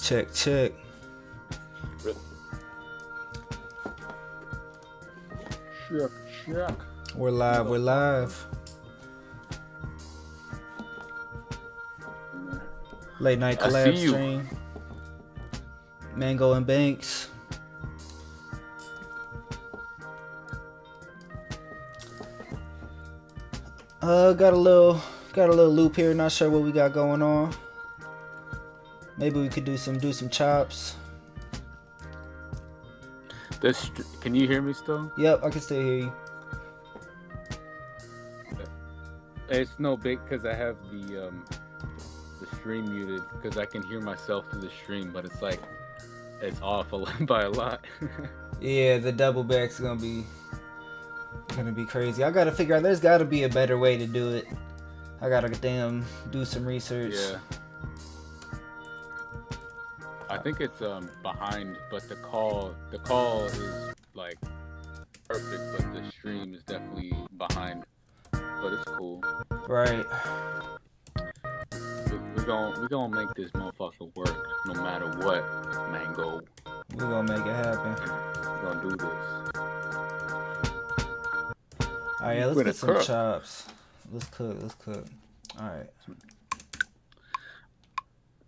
Check, check. Check. We're live, we're live. Late night collab stream. Mango and Banks. Got a little loop here. Not sure what we got going on. Maybe we could do some chops. Can you hear me still? Yep, I can still hear you. It's no big because I have the stream muted because I can hear myself through the stream, but it's like it's off by a lot. Yeah, the double back's gonna be crazy. I gotta figure out. There's gotta be a better way to do it. I gotta do some research. Yeah. I think it's behind, but the call is like perfect, but the stream is definitely behind. But it's cool. Right. We gonna make this motherfucker work no matter what, Mango. We gonna make it happen. We gonna do this. Alright, yeah, let's get some chops. Let's cook. Alright.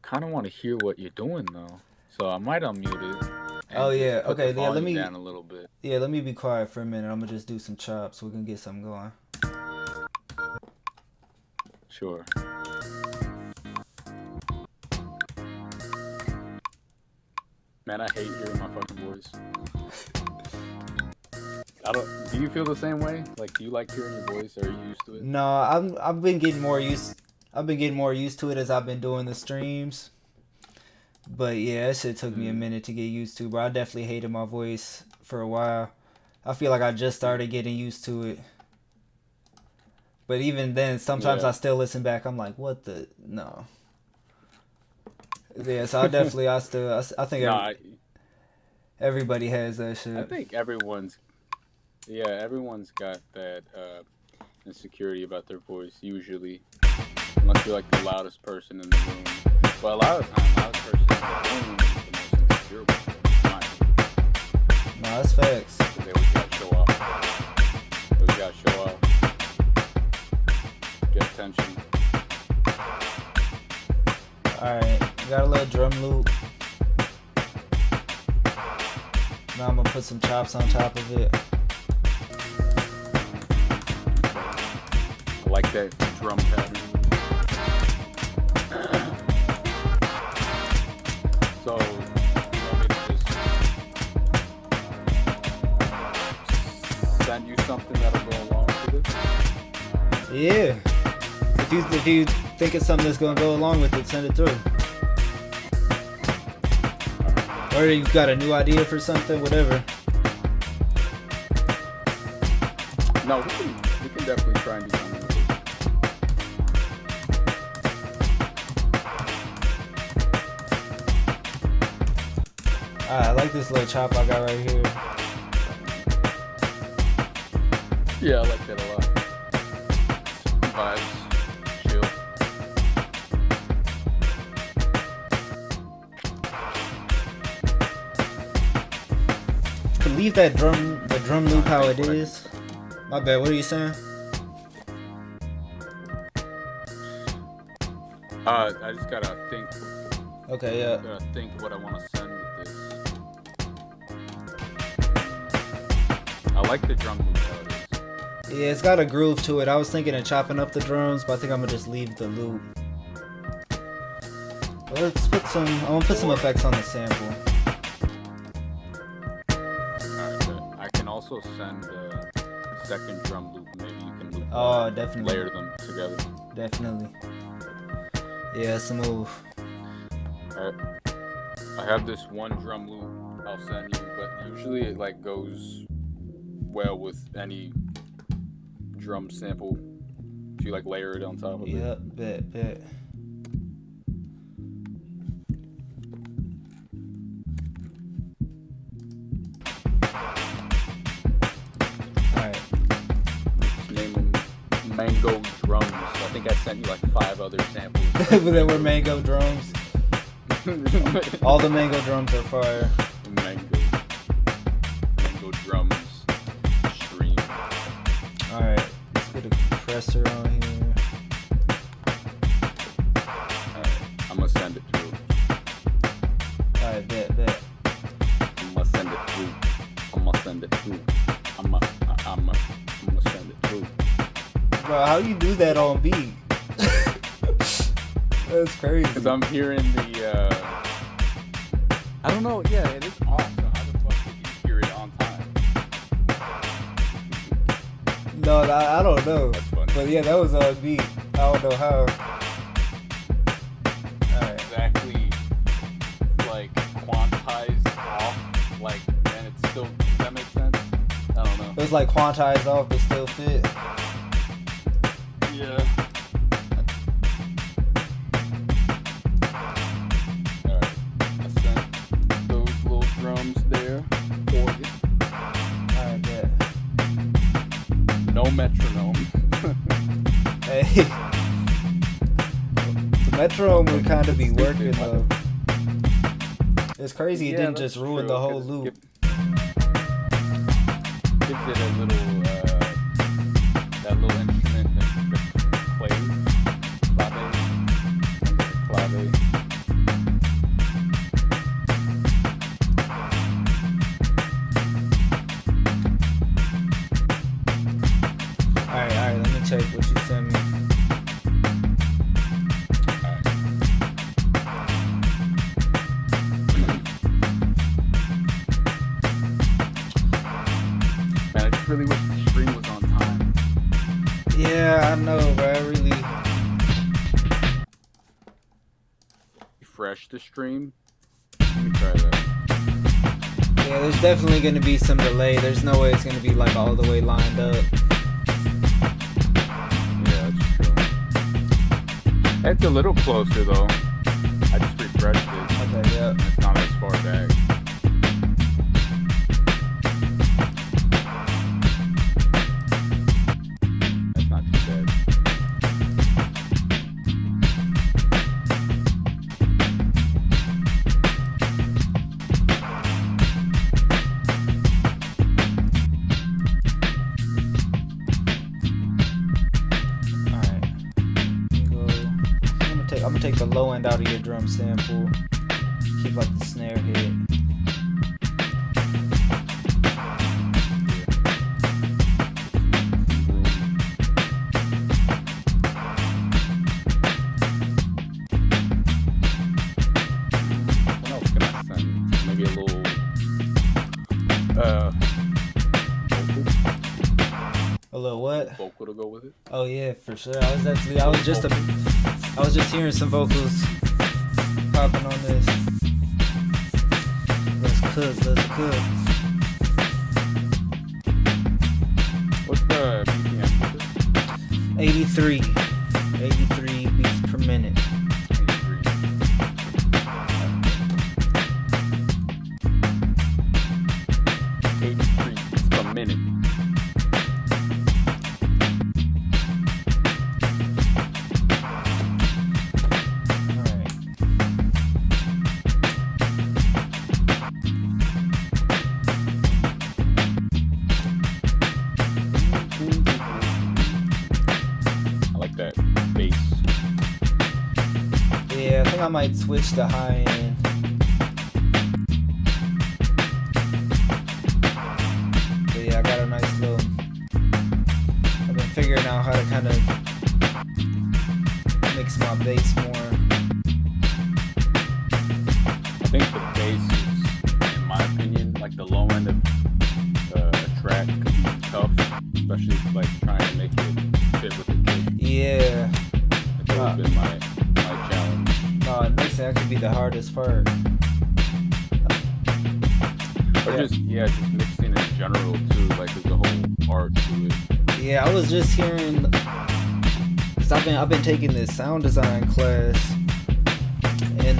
Kind of want to hear what you're doing though, so I might unmute it. Oh yeah, okay. Yeah, let me down a little bit. Yeah, let me be quiet for a minute. I'm gonna just do some chops. We're gonna get something going. Sure. Man, I hate hearing my fucking voice. Do you feel the same way? Like, do you like hearing your voice? Or are you used to it? No, I've been getting more used to it as I've been doing the streams. But yeah, that shit took me a minute to get used to, bro. I definitely hated my voice for a while. I feel like I just started getting used to it. But even then, sometimes I still listen back. I'm like, what the no. Yeah, so I think everybody has that shit. I think everyone's got that insecurity about their voice usually, unless you're like the loudest person in the room. But a lot of the time, the loudest person in the room is the most insecure one. No, that's facts. They always gotta show off. Get attention. Alright, got a little drum loop. Now I'm gonna put some chops on top of it. I like that drum pattern. So, you want me to just send you something that'll go along with it? Yeah. If you think it's something that's gonna go along with it, send it through. Or you got a new idea for something, whatever. No, we can definitely try and do something with it. I like this little chop I got right here. Yeah, I like that a lot. Vibes. Chill. Could leave that the drum loop how it is. My bad, what are you saying? I just gotta think. Okay, yeah. Gotta think what I want to send with this. I like the drum loop how it is. Yeah, it's got a groove to it. I was thinking of chopping up the drums, but I think I'm gonna just leave the loop. Well, I'm gonna put some effects on the sample. Alright, I can also send a second drum loop. Maybe you can loop definitely layer them together. Definitely. Yeah, it's a move. Alright. I have this one drum loop I'll send you, but usually it like goes well with any drum sample if you like layer it on top of it. Yep, bet. Alright. Name them Mango Drums. I think I sent you like 5 other samples. But then we're Mango drums. All the mango drums are fire. Mango drums stream. Alright, let's put a compressor on here. Alright, I'm gonna send it through. Alright, bet. I'm gonna send it through. I'm gonna send it through. Bro, how you do that on beat? That's crazy. Because I'm hearing the, I don't know, yeah, it is off, so how the fuck did you hear it on time? No, I don't know. That's funny. But yeah, that was on beat. I don't know how. Alright. Exactly, like, quantized off, like, and it's still, does that make sense? I don't know. It was like quantized off but still fit. Yeah. Alright, I sent those little drums there for you. Alright, bet. No metronome. Hey. The metronome would kind of be working though. It's crazy it didn't just ruin the whole loop. Gives it a little, that little instrument that plays. Clave. Alright, let me check what you sent me. Man, I just really wish the stream was on time. Yeah, I know, but I really... Refresh the stream. Let me try that. Yeah, there's definitely going to be some delay. There's no way it's going to be like all the way lined up. Yeah, that's true. It's a little closer though. I just refreshed it. Okay, yeah. And it's not as far back. That's not too bad. I'm gonna take the low end out of your drum sample. Keep like the snare hit. What else can I send? Maybe a little vocal? A little what? Vocal to go with it. Oh yeah, for sure. I was just hearing some vocals popping on this. Let's cook. What's the BPM with it? 83 beats per minute. 83 beats per minute. I might switch to high end. But yeah, I got a nice little... I've been figuring out how to kind of mix my bass more. I think the bass is, in my opinion, like the low end of a track could be tough, especially like trying to make it fit with the kick. Yeah. It's always been my challenge. No, mixing that could be the hardest part. Or just mixing in general too, like there's a whole art to it. Yeah, I was just hearing, cause I've been taking this sound design class, and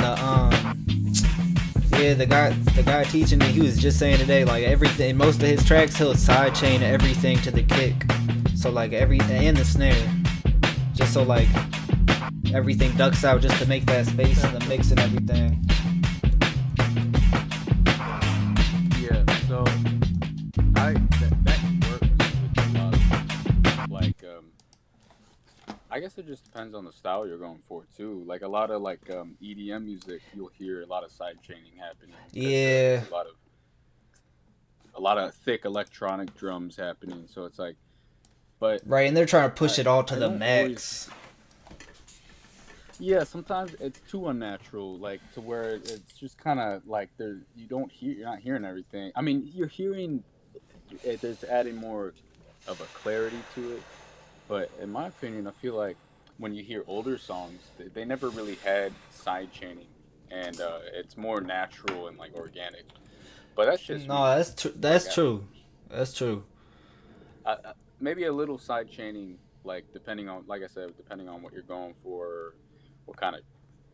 the guy teaching me, he was just saying today, like everything, most of his tracks he'll sidechain everything to the kick, so like and the snare, just so like everything ducks out just to make that space in the mix and everything. Yeah, so that works with a lot of like I guess it just depends on the style you're going for too. Like a lot of like EDM music, you'll hear a lot of side chaining happening. Yeah. There's a lot of thick electronic drums happening. So it's like, but Right, and they're trying to push it all to I the don't max. yeah, sometimes it's too unnatural, like to where it's just kind of like you're not hearing everything. I mean, you're hearing it. There's adding more of a clarity to it. But in my opinion, I feel like when you hear older songs, they never really had side chaining, and it's more natural and like organic. But that's just me. No, that's true. Like, That's true. That's true. maybe a little side chaining, like depending on, like I said, depending on what you're going for, what kind of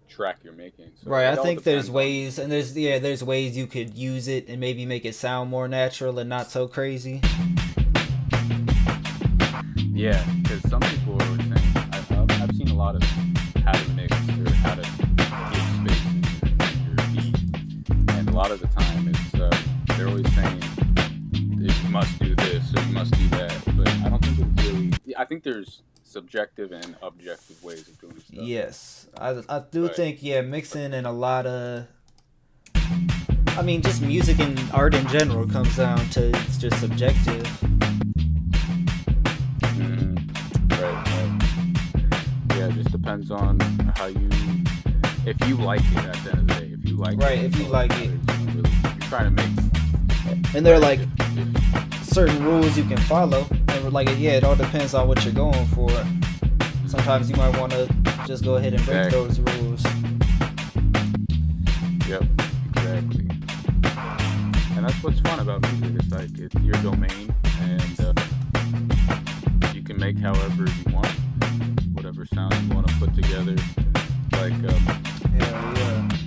track you're making. So Right, I it all think there's depends on. ways, and there's ways you could use it and maybe make it sound more natural and not so crazy. Yeah, because some people are always saying, I've seen a lot of how to mix or how to give space in your beat, and a lot of the time it's they're always saying you must do this or you must do that, but I don't think it's really. I think there's subjective and objective ways of doing stuff. Yes, I do think mixing and a lot of, I mean, just music and art in general comes down to it's just subjective. Right. Yeah, it just depends on how if you like it at the end of the day. If you like Right, it, if you like it. You're trying to make. And they're like certain rules you can follow. And we're like, it all depends on what you're going for. Sometimes you might want to just go ahead and break those rules. Yep, exactly. And that's what's fun about music. It's like it's your domain, and you can make however you want, whatever sound you want to put together. Like,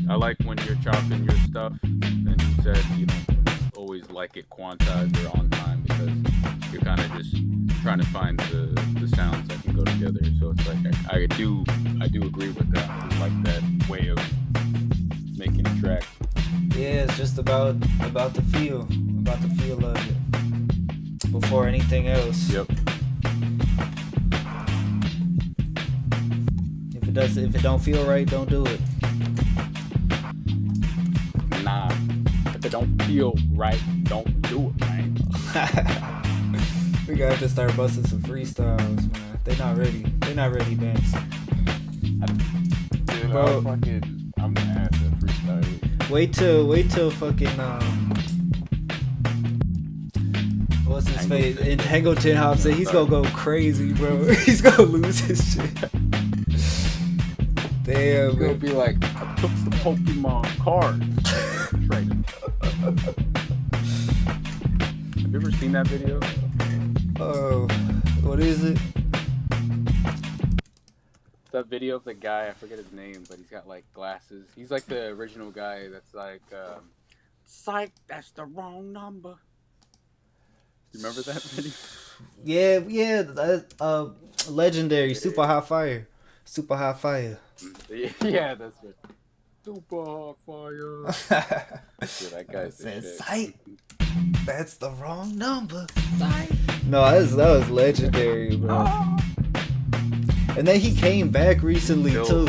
I like when you're chopping your stuff, and you said you don't always like it quantized or on time because you're kind of just trying to find the sounds that can go together. So it's like I do agree with that. I like that way of making a track. Yeah, it's just about the feel of it before anything else. Yep. If it don't feel right, don't do it. Nah, if it don't feel right, don't do it, man. We gotta have to start busting some freestyles, man. They're not ready, Banks. Dude, Bro, I'm gonna ask that freestyle. Wait till fucking what's his face? And Hangleton Hobbs said he's gonna go crazy, bro. He's gonna lose his shit. Damn, It's gonna be like, I took the Pokemon cards. Traded. Have you ever seen that video? Oh, what is it? It's that video of the guy, I forget his name, but he's got like glasses. He's like the original guy that's like, psych, that's the wrong number. You remember that video? Yeah, legendary, super hot fire. Yeah, that's it. Super hot fire. Dude, that guy's the shit. Sight. That's the wrong number. Sight. No, that was legendary, bro. And then he came back recently too.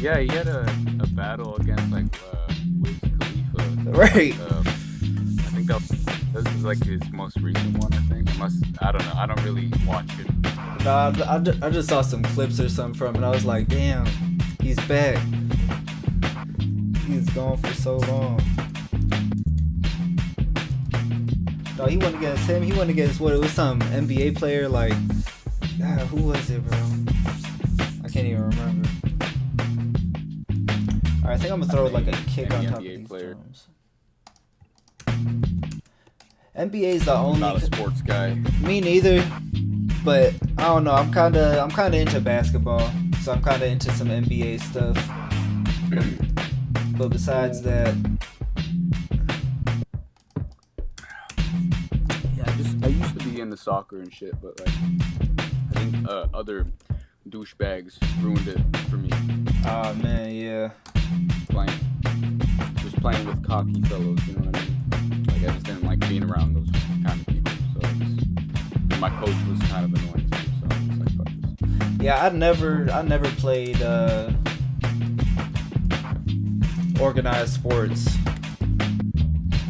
Yeah, he had a battle against like Wiz Khalifa. Right. I think this is like his most recent one. I think. I don't know. I don't really watch him. Nah, I just saw some clips or something from it. I was like, damn, he's back. He's gone for so long. No, he went against him. He went against what? It was some NBA player. Like, God, who was it, bro? I can't even remember. All right, I think I'm gonna throw like a kick on top of these drums. NBA is the only. I'm not a sports guy. Me neither. But I don't know. I'm kind of into basketball, so I'm kind of into some NBA stuff. But besides that, yeah, I used to be into soccer and shit, but like I think other douchebags ruined it for me. Oh man, yeah. Playing, just playing with cocky fellows. You know what I mean? Like I just didn't like being around those kind of people. So and my coach was kind of annoying too. So I was just like, fuck this. Yeah, I never played organized sports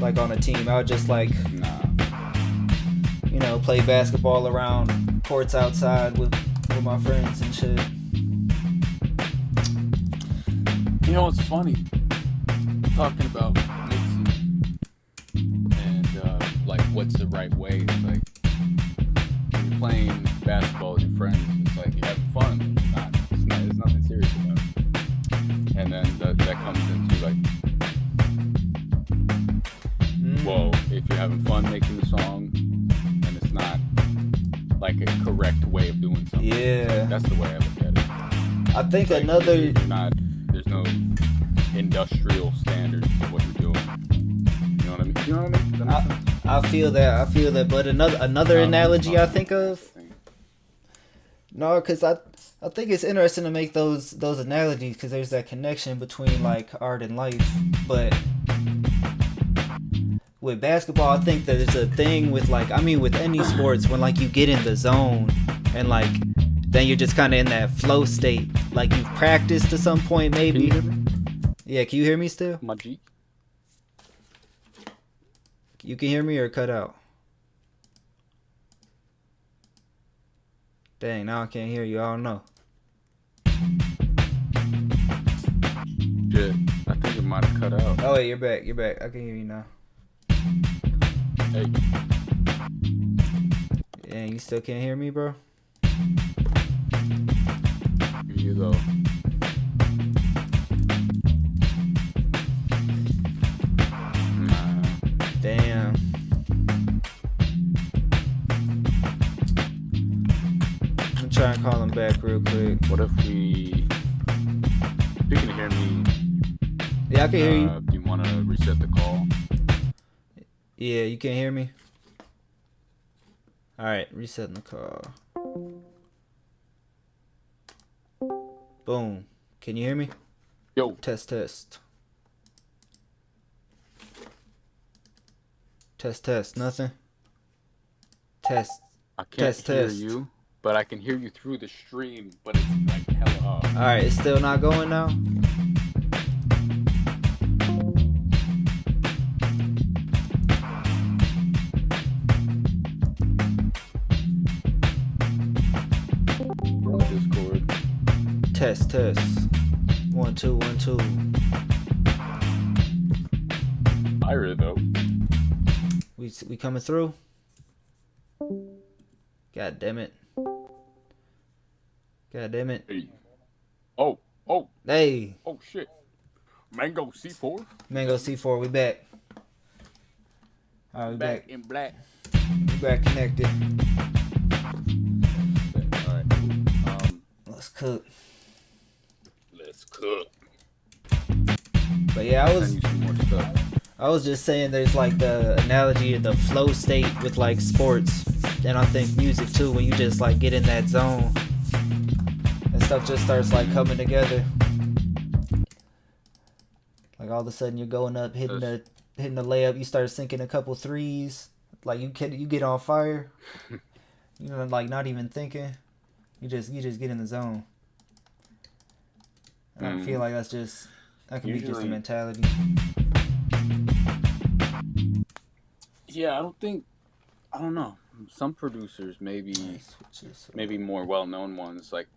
like on a team. I would just like, Nah. you know, play basketball around courts outside with my friends and shit. You know what's funny? Talking about mixing and like what's the right way. It's like when you're playing basketball with your friends, it's like you're having fun. There's nothing serious about it. And then that comes into like, well, if you're having fun making the song and it's not like a correct way of doing something, Yeah, like, that's the way I look at it. I think Like, another. there's no industrial standards to what you're doing. You know what I mean? You know what I mean? Does that make sense? I feel that. But another analogy I think of. No, because I think it's interesting to make those analogies because there's that connection between like art and life. But with basketball, I think that there's a thing with like, I mean, with any sports when like you get in the zone and like then you're just kind of in that flow state. Like you've practiced to some point maybe. Can you hear me? Yeah, can you hear me still? My G? You can hear me or cut out? Dang, now I can't hear you. I don't know. Shit, I think it might have cut out. Oh wait, you're back. You're back. I can hear you now. Hey, Dang, you still can't hear me, bro? hear you though. Nah. Damn. I'm trying to call him back real quick. What if you can hear me? Yeah, I can hear you. Do you want to reset the call? Yeah, you can't hear me? Alright, resetting the call. Boom. Can you hear me? Yo, Test, test. Test, test. Nothing? Test. I can't Test, hear test. you, but I can hear you through the stream, but it's like hella off. Alright, it's still not going now? On the Discord. Test, test. 1 2 1 2. Fire though. We coming through? God damn it. God damn it. Hey. Oh, Hey, oh shit. Mango C4. Mango C4, we back. Alright, we back. in black. We back connected. Alright, cool. Let's cook. Let's cook. But yeah, Send you some more stuff. I was just saying there's like the analogy of the flow state with like sports, and I think music too, when you just like get in that zone and stuff just starts like coming together. Like all of a sudden you're going up, hitting the layup, you start sinking a couple threes, like you get on fire. You know, like not even thinking. You just get in the zone. And I feel like that can be just a mentality. Yeah, I don't know. Some producers, maybe more well-known ones, like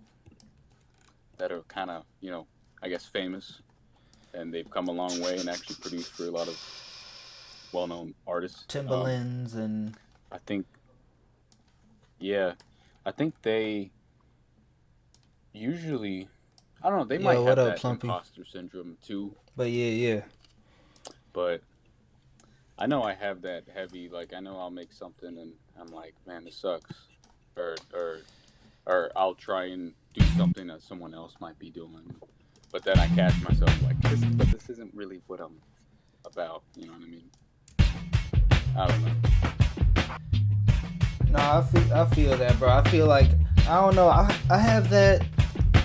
that are kind of, you know, I guess famous, and they've come a long way and actually produced for a lot of well-known artists. Timbalands and I think they usually, I don't know, they might have that imposter syndrome too. But yeah. But I know I have that heavy, like I know I'll make something and I'm like, man, this sucks. Or I'll try and do something that someone else might be doing. But then I catch myself like, this isn't really what I'm about, you know what I mean? I don't know. No, I feel that, bro. I feel like I don't know. I have that.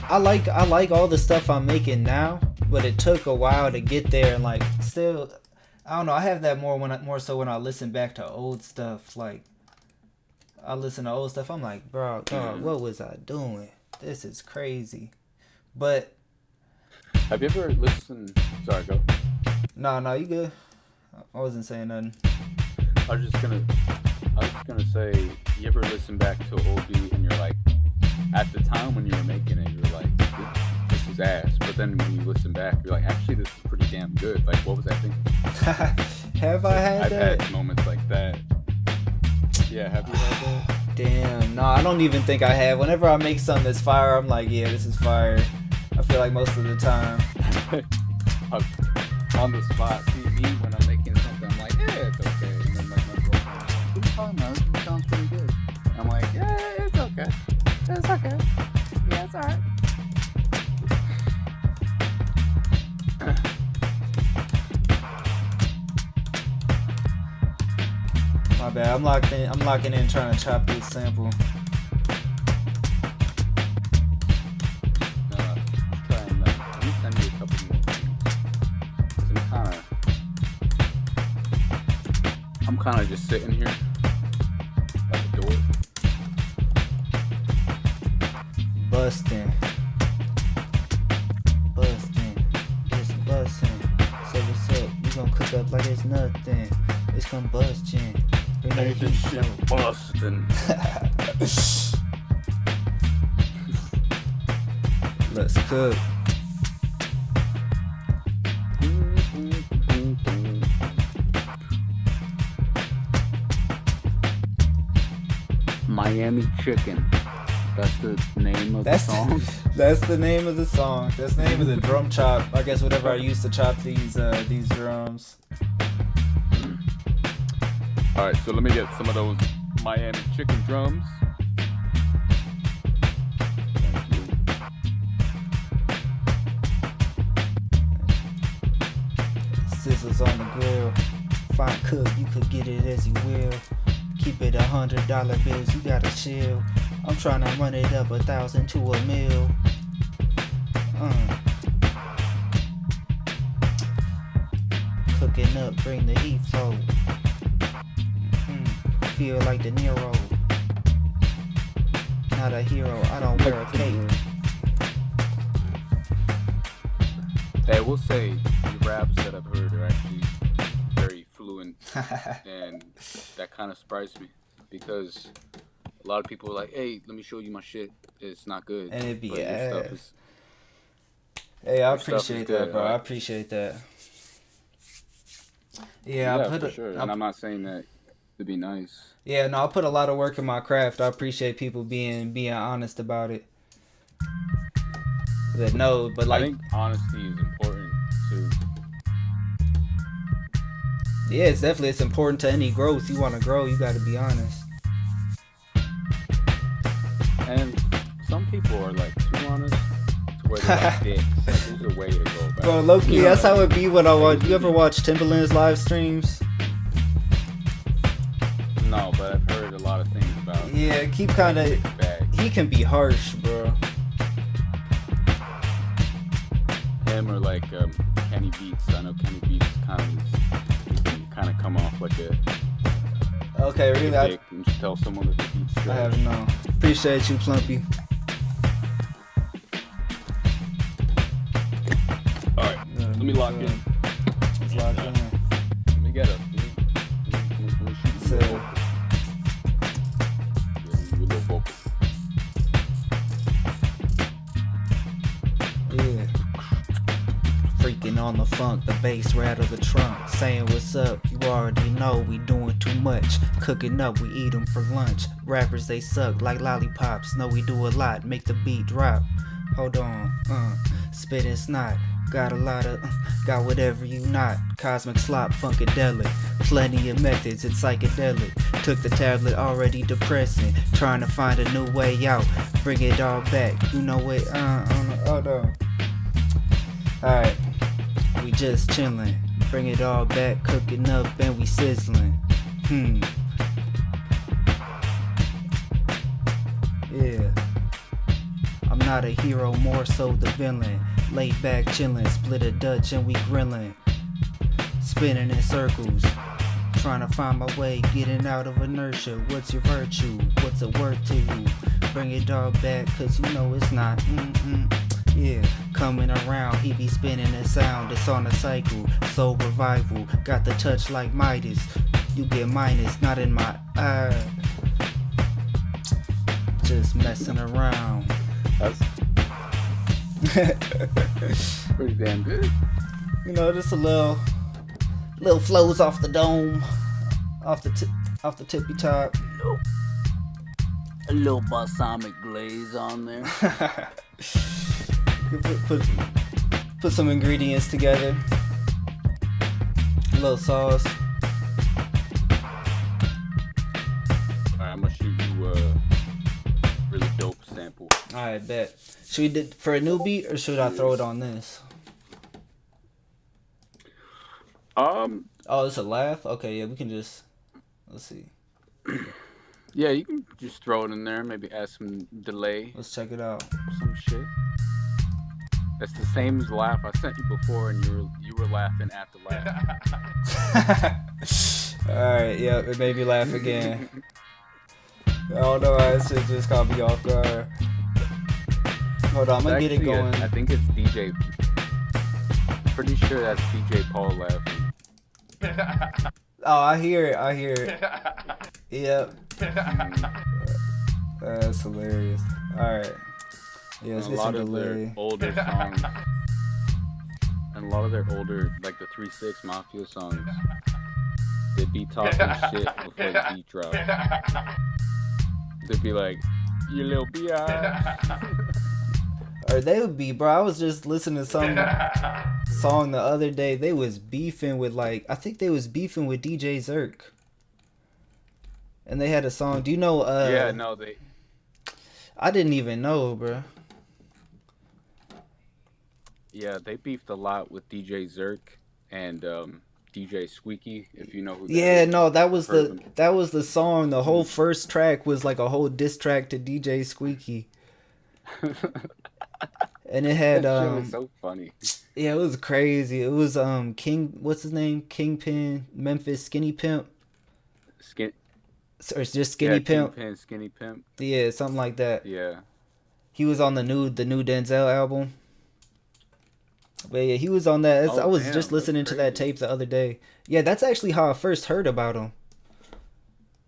I like all the stuff I'm making now, but it took a while to get there, and like still, I don't know. I have that more so when I listen back to old stuff. Like I listen to old stuff. I'm like, bro, dog, what was I doing? This is crazy. But have you ever listened? Sorry, go. No, you good. I wasn't saying nothing. I was just gonna say, you ever listen back to an old beat and you're like, at the time when you were making it, you were like, this is ass. But then when you listen back, you're like, actually, this is pretty damn good. Like, what was I thinking? Have I had I've that? had moments like that. Yeah, have you had that? Damn, no, I don't even think I have. Whenever I make something that's fire, I'm like, yeah, this is fire. I feel like most of the time. On the spot, see me when I'm making something, I'm like, yeah, it's okay. And then like my girlfriend, what are you talking about? This sounds pretty good. I'm like, yeah, it's okay. It's okay. Yeah, it's alright. My bad. I'm locking in trying to chop this sample. Let me send you a couple more things. I'm kind of just sitting here at the door. Bustin', it's bustin'. So what's up? We gon' cook up like it's nothing. It's combustion. Bring Hey, that this heat shit flow. bustin'. Let's cook. Miami Chicken. That's the name of the song. That's the name of the song. That's the name of the drum chop. I guess whatever I used to chop these drums. All right, so let me get some of those Miami Chicken drums. Thank you. Sizzles on the grill. Fine cook, you could get it as you will. Keep it $100 bills, you gotta chill. I'm trying to run it up 1,000 to a mil. Cooking up, bring the heat flow. Feel like De Niro. Not a hero, I don't wear a cape. Hey, I will say the raps that I've heard are actually very fluent, and that kind of surprised me because a lot of people are like, "Hey, let me show you my shit. It's not good." And it'd be but your ass. stuff is, Hey, I your stuff is appreciate good. that, bro. Like, I appreciate that. Yeah, yeah, I put for sure. And I'm not saying that to be nice. Yeah, no, I put a lot of work in my craft. I appreciate people being honest about it. But no, but like, I think honesty is important too. yeah, it's important to any growth. You want to grow, you got to be honest. And some people are like too honest to where they're like dicks. Like, there's a way to go about Bro, it. low-key, You know that's what I how mean? it be when I watch. You ever watch Timbaland's live streams? No, but I've heard a lot of things about Yeah, keep kind of. bag. He can be harsh, bro. Him or like Kenny Beats. I know Kenny Beats he can kind of come off like a Okay, really, I dick and just tell someone that the beat's trash. have no. Appreciate you, Plumpy. All right, let me lock in. Let's lock in. Let me get up. Let me shoot you So- a little vocal. Yeah, you a little vocal. Yeah. Freaking on the funk, the bass rattle the trunk. Saying what's up, you already know we doing too much. Cooking up, we eat 'em for lunch. Rappers, they suck like lollipops. Know we do a lot, make the beat drop. Hold on, spitting snot. Got a lot of, got whatever you not. Cosmic slop, funkadelic. Plenty of methods, it's psychedelic. Took the tablet, already depressing. Trying to find a new way out. Bring it all back. You know what? Hold on. Alright, we just chillin'. Bring it all back, cooking up and we sizzling. Yeah. not a hero, more so the villain. Laid back chillin', split a Dutch and we grillin'. Spinning in circles, trying to find my way, getting out of inertia. What's your virtue? What's it worth to you? Bring your dog back, cause you know it's not. Yeah, coming around, he be spinning a sound. It's on a cycle, soul revival. Got the touch like Midas. You get minus, not in my eye. Just messing around. That's pretty damn good. You know, just a little flows off the dome, off the tippy top. A little balsamic glaze on there. Put some ingredients together. A little sauce. Alright, I'm gonna shoot you a really dope sample. Alright, bet. Should we do for a new beat or should I throw it on this? Oh, it's a laugh? Okay, yeah, we can just let's see. Yeah, you can just throw it in there, maybe add some delay. Let's check it out. Some shit. That's the same as the laugh I sent you before, and you were laughing at the laugh. Alright, yeah, it made me laugh again. I don't know why this shit just caught me off guard. Hold on, I'm gonna get it going. I think it's DJ. Pretty sure that's DJ Paul laughing. Oh, I hear it. Yep. That's hilarious. Alright. Yeah, let's get some delay. Older songs. And a lot of their older, like the 3-6 Mafia songs, they'd be talking shit before the beat drop. They'd be like, you little biatch. Or they would be, bro. I was just listening to some song the other day. They was beefing with I think they was beefing with DJ Zerk. And they had a song. Do you know? Yeah, no, they. I didn't even know, bro. Yeah, they beefed a lot with DJ Zerk and DJ Squeaky. If you know who. Yeah, no, that was the song. The whole first track was like a whole diss track to DJ Squeaky. And it had that shit was so funny. Yeah, it was crazy. It was King, what's his name? Kingpin, Memphis Skinny Pimp. Or it's just Skinny Pimp. Kingpin, Skinny Pimp. Yeah, something like that. Yeah. He was on the new Denzel album. But yeah, he was on that. I was just listening to that tape the other day. Yeah, that's actually how I first heard about him.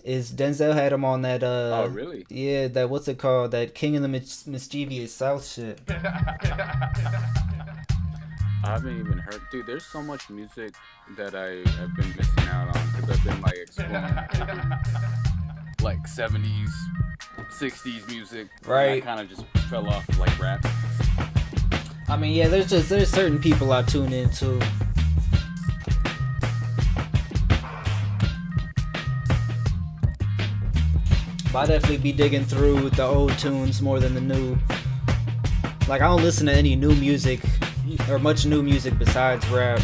Is Denzel had him on that oh really? Yeah, that what's it called? That King of the Mischievous South shit. I haven't even heard, dude. There's so much music that I have been missing out on because I've been exploring like 70s, 60s music. Right. I kind of just fell off rap. I mean, yeah, there's certain people I tune into. But I definitely be digging through the old tunes more than the new. I don't listen to any new music or much new music besides rap.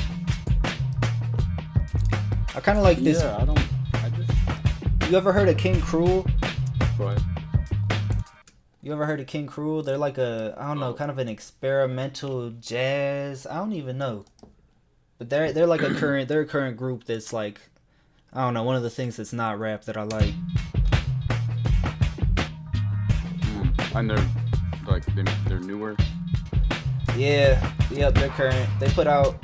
I kind of like this. Yeah, You ever heard of King Cruel? Go ahead. You ever heard of King Cruel? They're like kind of an experimental jazz. I don't even know. But they're like a current group that's I don't know, one of the things that's not rap that I like. And they're newer. Yeah, yep, they're current. They put out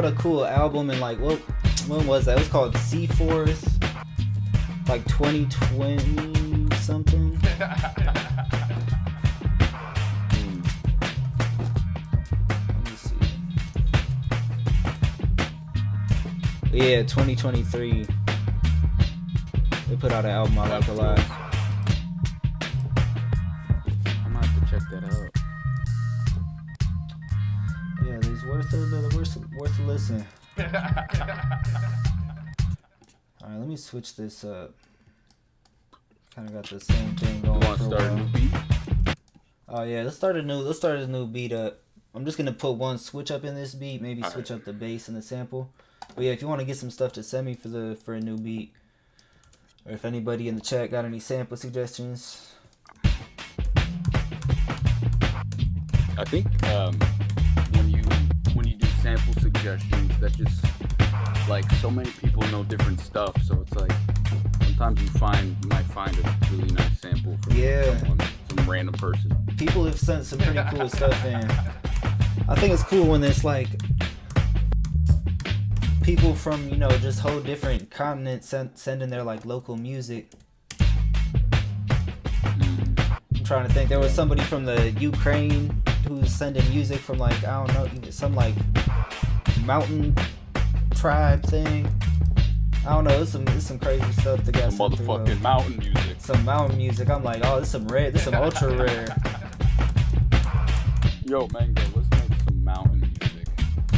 a cool album in when was that? It was called C4th, 2020 something. Let me see. Yeah, 2023. They put out an album I like a lot. Check that out. Yeah, these worth a listen. Alright, let me switch this up. Kind of got the same thing going. You want to start a new beat? Oh yeah, let's start a new beat up. I'm just gonna put one switch up in this beat, maybe switch up the bass and the sample. But yeah, if you want to get some stuff to send me for a new beat, or if anybody in the chat got any sample suggestions. I think when you do sample suggestions, that just like so many people know different stuff, so it's like sometimes you might find a really nice sample from Yeah. some random person. People have sent some pretty cool stuff in. I think it's cool when it's like people from, you know, just whole different continents sending their like local music. I'm trying to think. There was somebody from the Ukraine who's sending music from like, I don't know, some like mountain tribe thing. I don't know. It's some crazy stuff to get. Some motherfucking mountain music. Some mountain music. I'm like, oh, this some rare. This some ultra rare. Yo, Mango, let's make some mountain music.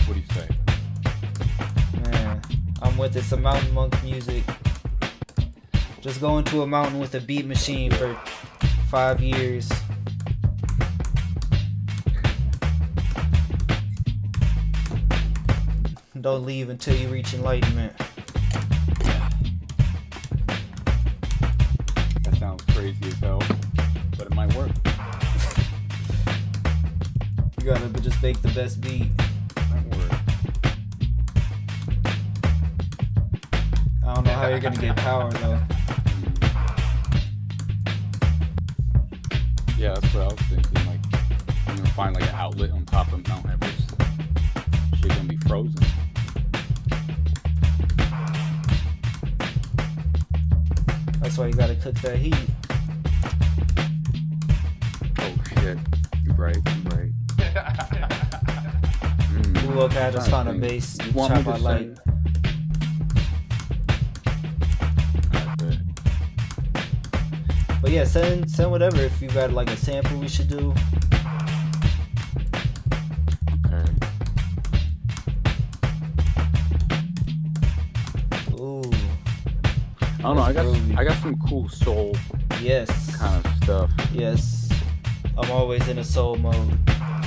What do you say? Man, I'm with it. Some mountain monk music. Just going to a mountain with a beat machine for 5 years. Don't leave until you reach enlightenment. That sounds crazy as hell, but it might work. You gotta just make the best beat. Might work. I don't know how you're gonna get power though. Yeah, that's what I was thinking. Like, you're gonna find like an outlet on top of Mount Everest. Shit gonna be frozen. That's why you gotta cook that heat. Oh shit. You're right. Ooh, okay, I just found a bass chop I like. But yeah, send whatever if you got like a sample we should do. Okay. Ooh. I don't know. I got some cool soul Yes. kind of stuff. Yes. I'm always in a soul mode.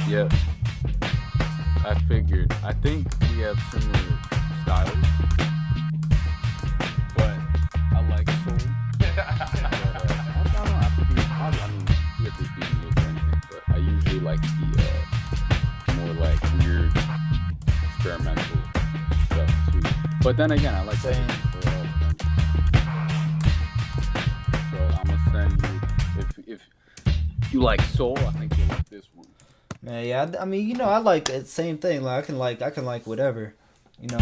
Yep. I figured. I think we have similar styles, but I like soul. But, I don't know. I mean, you have to be new or anything, but I usually like the more like weird experimental stuff too. But then again, I like Same. So I'm gonna send you if you like soul, I think you'll like this one. Man, yeah. I mean, you know, I like the same thing. Like I can like whatever, you know,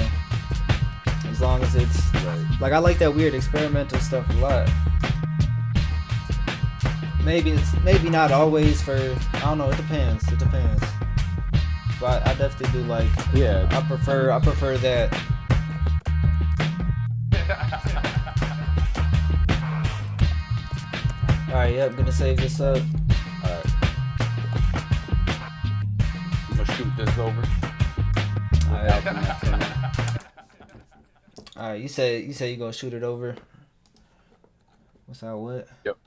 as long as it's Right. like I like that weird experimental stuff a lot. Maybe not always for, I don't know. It depends. But I definitely do like. Yeah. I prefer that. All right. Yep. Gonna save this up. Alright. I'm gonna shoot this over. All right. You say you gonna shoot it over. What's that? What? Yep.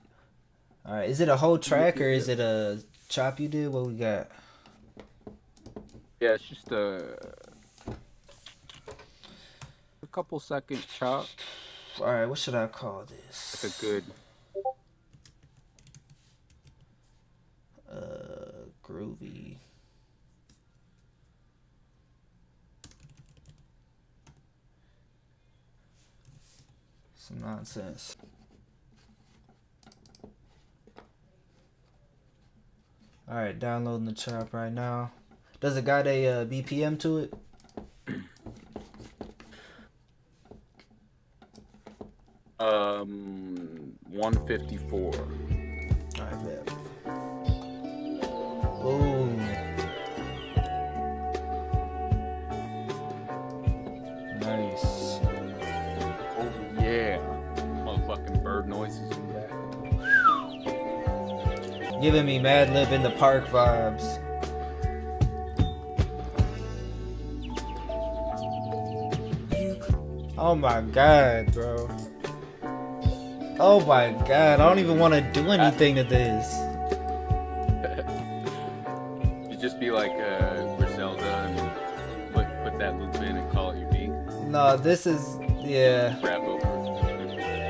All right. Is it a whole track or is it a chop you did? What we got? Yeah, it's just a couple second chop. All right. What should I call this? Like a good. Groovy. Some nonsense. All right, downloading the chop right now. Does it got a BPM to it? 154. Alright, bet. Ooh. Nice. Oh yeah. Motherfucking bird noises in that. Giving me Mad Lib in the park vibes. Oh my god, bro. Oh my god, I don't even want to do anything to this. You just be like Griselda and put that loop in and call it your beat. No, this is, yeah. Rap over.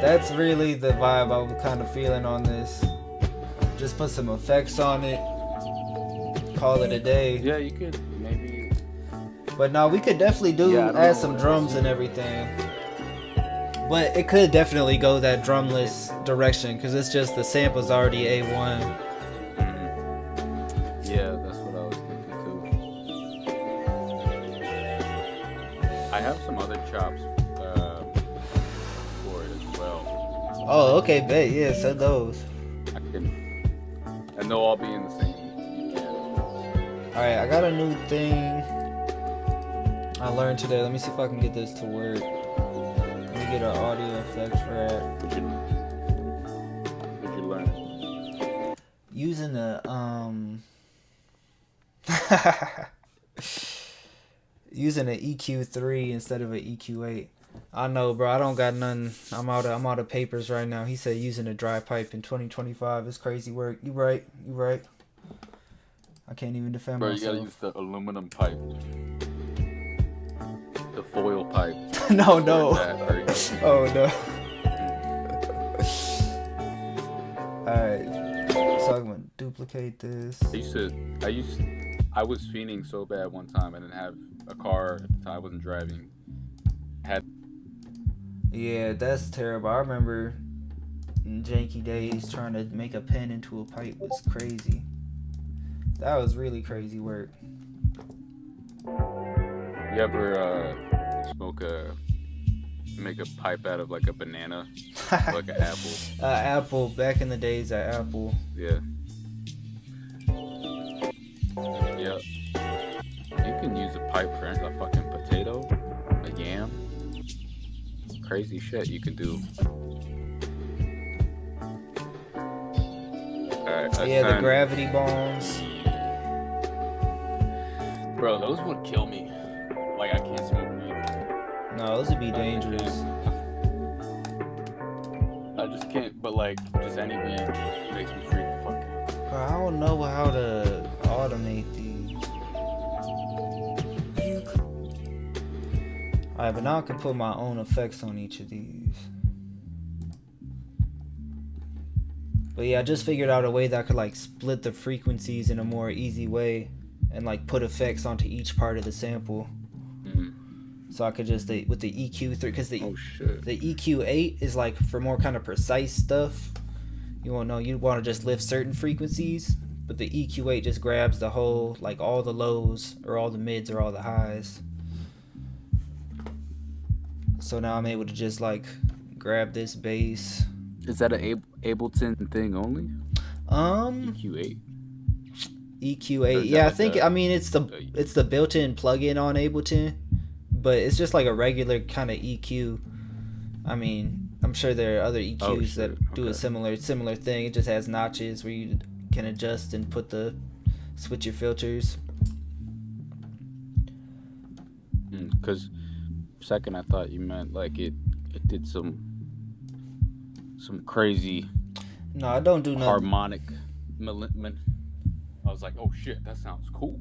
That's really the vibe I'm kind of feeling on this. Just put some effects on it. call it a day. Yeah, you could maybe. But no, we could definitely add some drums and everything. But it could definitely go that drumless direction because it's just the sample's already A1. Yeah, that's what I was thinking too. I have some other chops for it as well. Oh, okay, bet. Yeah, send those. I can, and they'll all be in the same. Alright, I got a new thing I learned today. Let me see if I can get this to work. Let me get our audio effects rack. What'd you learn? Using a using an EQ3 instead of an EQ8. I know, bro. I don't got none. I'm out of papers right now. He said using a dry pipe in 2025 is crazy work. You right. I can't even defend myself. Bro, you gotta use the aluminum pipe. The foil pipe. No. Oh, no. Alright. So I'm gonna duplicate this. I was fiending so bad one time. I didn't have a car at the time. I wasn't driving. Yeah, that's terrible. I remember in janky days trying to make a pen into a pipe was crazy. That was really crazy work. You ever make a pipe out of like a banana, like an apple? Apple. Back in the days, at Apple. Yeah. Yeah. You can use a pipe for a fucking potato, a yam. Crazy shit you can do. Alright, the gravity bombs. Bro, those would kill me. Like, I can't smoke weed. No, those would be dangerous. I just can't, but like, just any weed makes me freak the fuck out. Bro, I don't know how to automate these. Alright, but now I can put my own effects on each of these. But yeah, I just figured out a way that I could like split the frequencies in a more easy way and like put effects onto each part of the sample. So I could just with the EQ3, because the EQ8 is like for more kind of precise stuff. You want to just lift certain frequencies, but the EQ8 just grabs the whole, like all the lows or all the mids or all the highs. So now I'm able to just like grab this bass. Is that an Ableton thing only? EQ8. EQ8. Yeah, I think it's the built-in plugin on Ableton, but it's just like a regular kind of EQ. I mean, I'm sure there are other EQs that do a similar thing. It just has notches where you can adjust and switch your filters. Because second I thought you meant like it did some crazy. No, I don't do harmonic. I was like, oh shit, that sounds cool.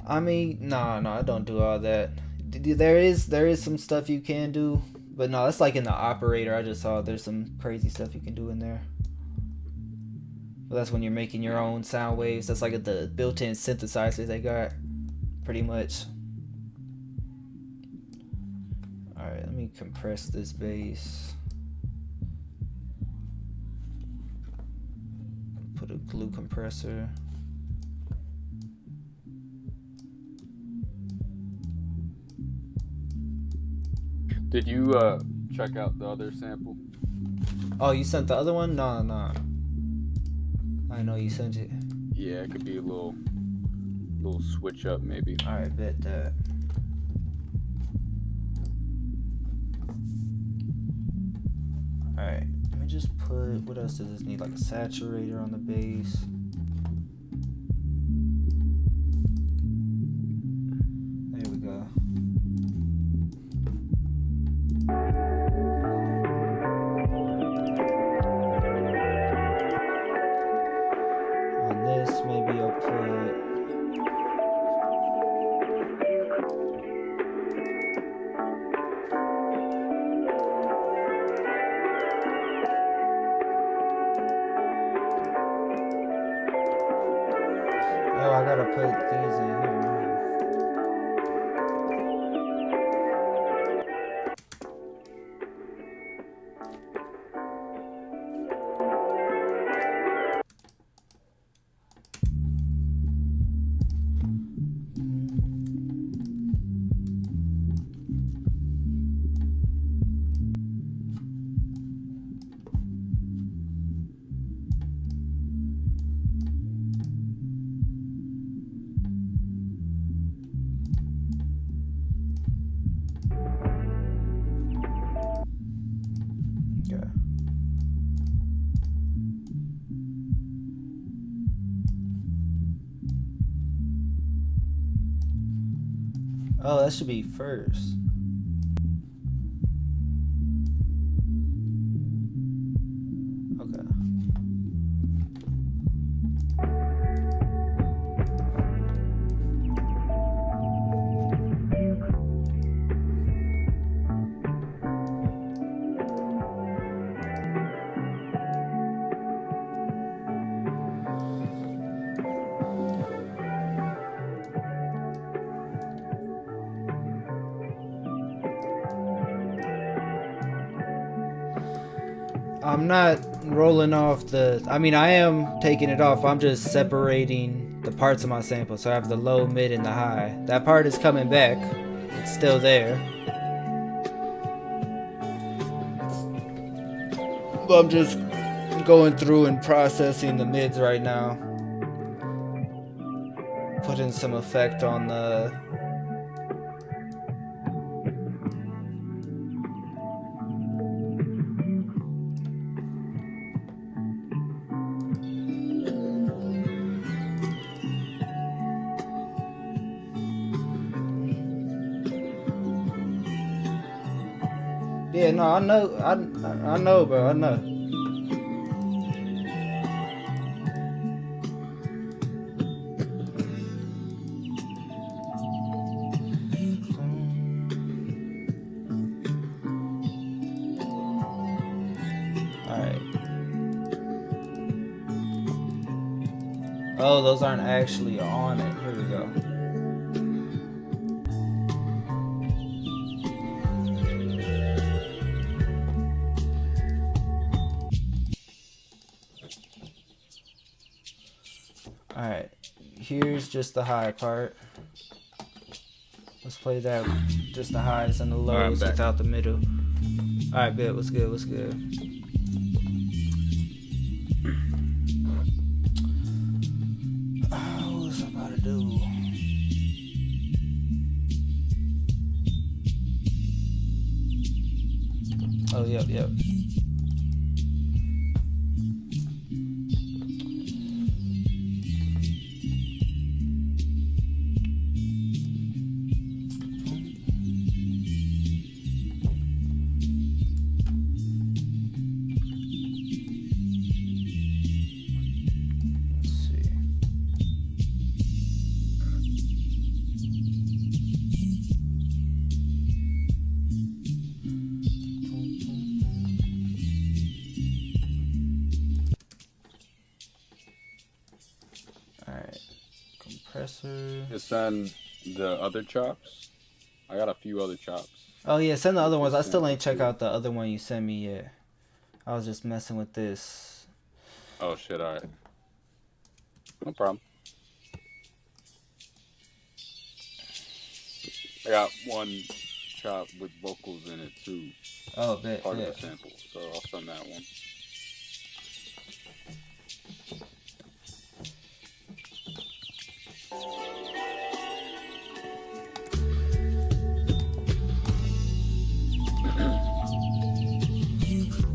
I mean, no, I don't do all that. There is some stuff you can do, but no, that's like in the operator. I just saw there's some crazy stuff you can do in there. But that's when you're making your own sound waves. That's like the built-in synthesizers they got, pretty much. All right, let me compress this bass. Put a glue compressor. Did you check out the other sample? Oh, you sent the other one? No. I know you sent it. Yeah, it could be a little switch up maybe. Alright, bet that. Alright, let me just put, what else does this need? Like a saturator on the bass. There we go. On this, maybe I'll put... Oh, that should be first. Okay. I'm not rolling off the... I mean, I am taking it off. I'm just separating the parts of my sample. So I have the low, mid, and the high. That part is coming back. It's still there. But I'm just going through and processing the mids right now. Putting some effect on the... Yeah, no, I know, I know, bro, I know. Alright. Oh, those aren't actually on it. Here we go. Alright, here's just the high part. Let's play that, just the highs and the lows without the middle. Alright, bet, what's good, what's good? What was I about to do? Oh, yep. Just send the other chops. I got a few other chops. Oh yeah, send the other ones. I still ain't check out the other one you sent me yet. I was just messing with this. Oh shit, alright. No problem. I got one chop with vocals in it too. Oh, bet. Part of the sample, so I'll send that one.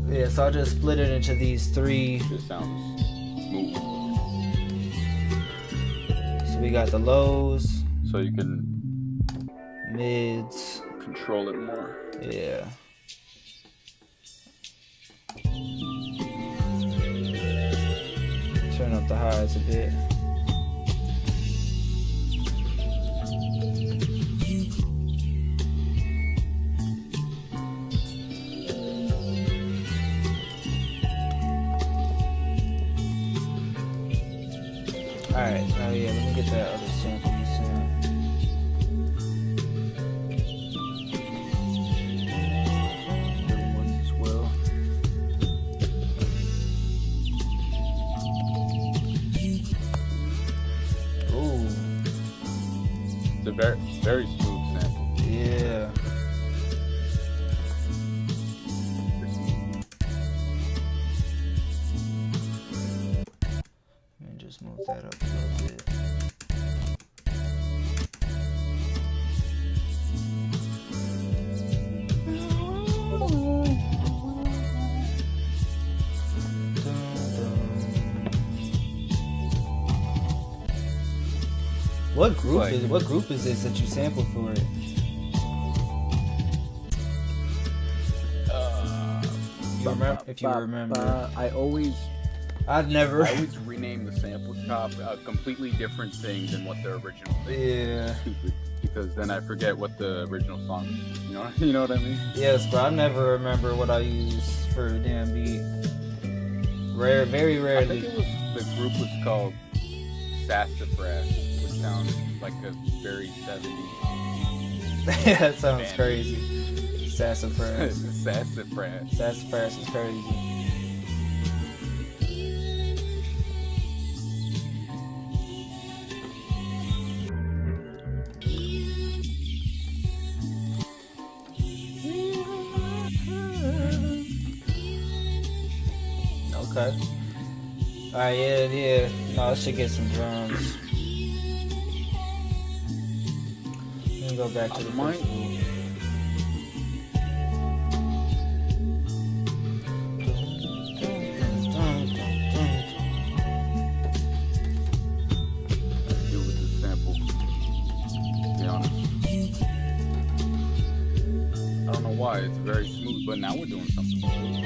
Yeah, so I'll just split it into these three. This sounds smooth. So we got the lows. So you can mids. Control it more. Yeah. Turn up the highs a bit. Alright, oh yeah, let me get that other sample you sent. Other ones as well. Ooh. It's a very smooth sample. Yeah. Just move that up a little bit. What group Like- is what group is this that you sampled for it? You remember? If you remember, I always I've never. I always rename the sample top a completely different thing than what the original thing is. Yeah. Stupid. Because then I forget what the original song is. You know what I mean? Yes, but I never remember what I use for a damn beat. Very I rarely. think it was the group was called Sassafras, which sounds like a very 70s. That sounds band. crazy. Sassafras. Sassafras. Sassafras is crazy. Okay. Alright, yeah. No, I should get some drums. Let me go back to the first rule. Do with this sample. To be honest. I don't know why, it's very smooth, but now we're doing something smooth.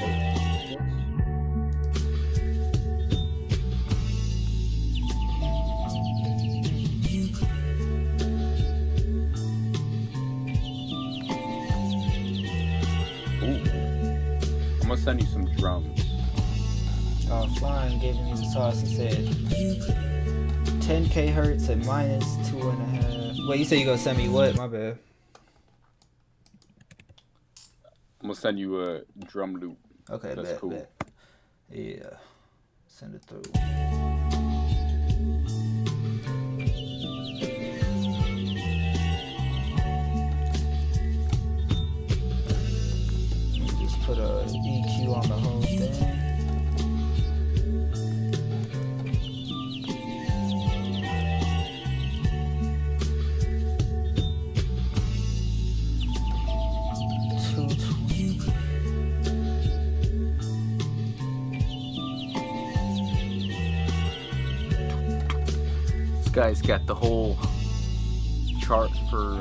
I'm gonna send you some drums. Flying giving me the sauce. He said 10k hertz at minus 2.5. Wait, you said you gonna send me what? My bad. I'm gonna send you a drum loop. Okay, That's bet, cool. bet. Yeah, send it through. Let me just put a EQ on the whole thing. This guy's got the whole chart for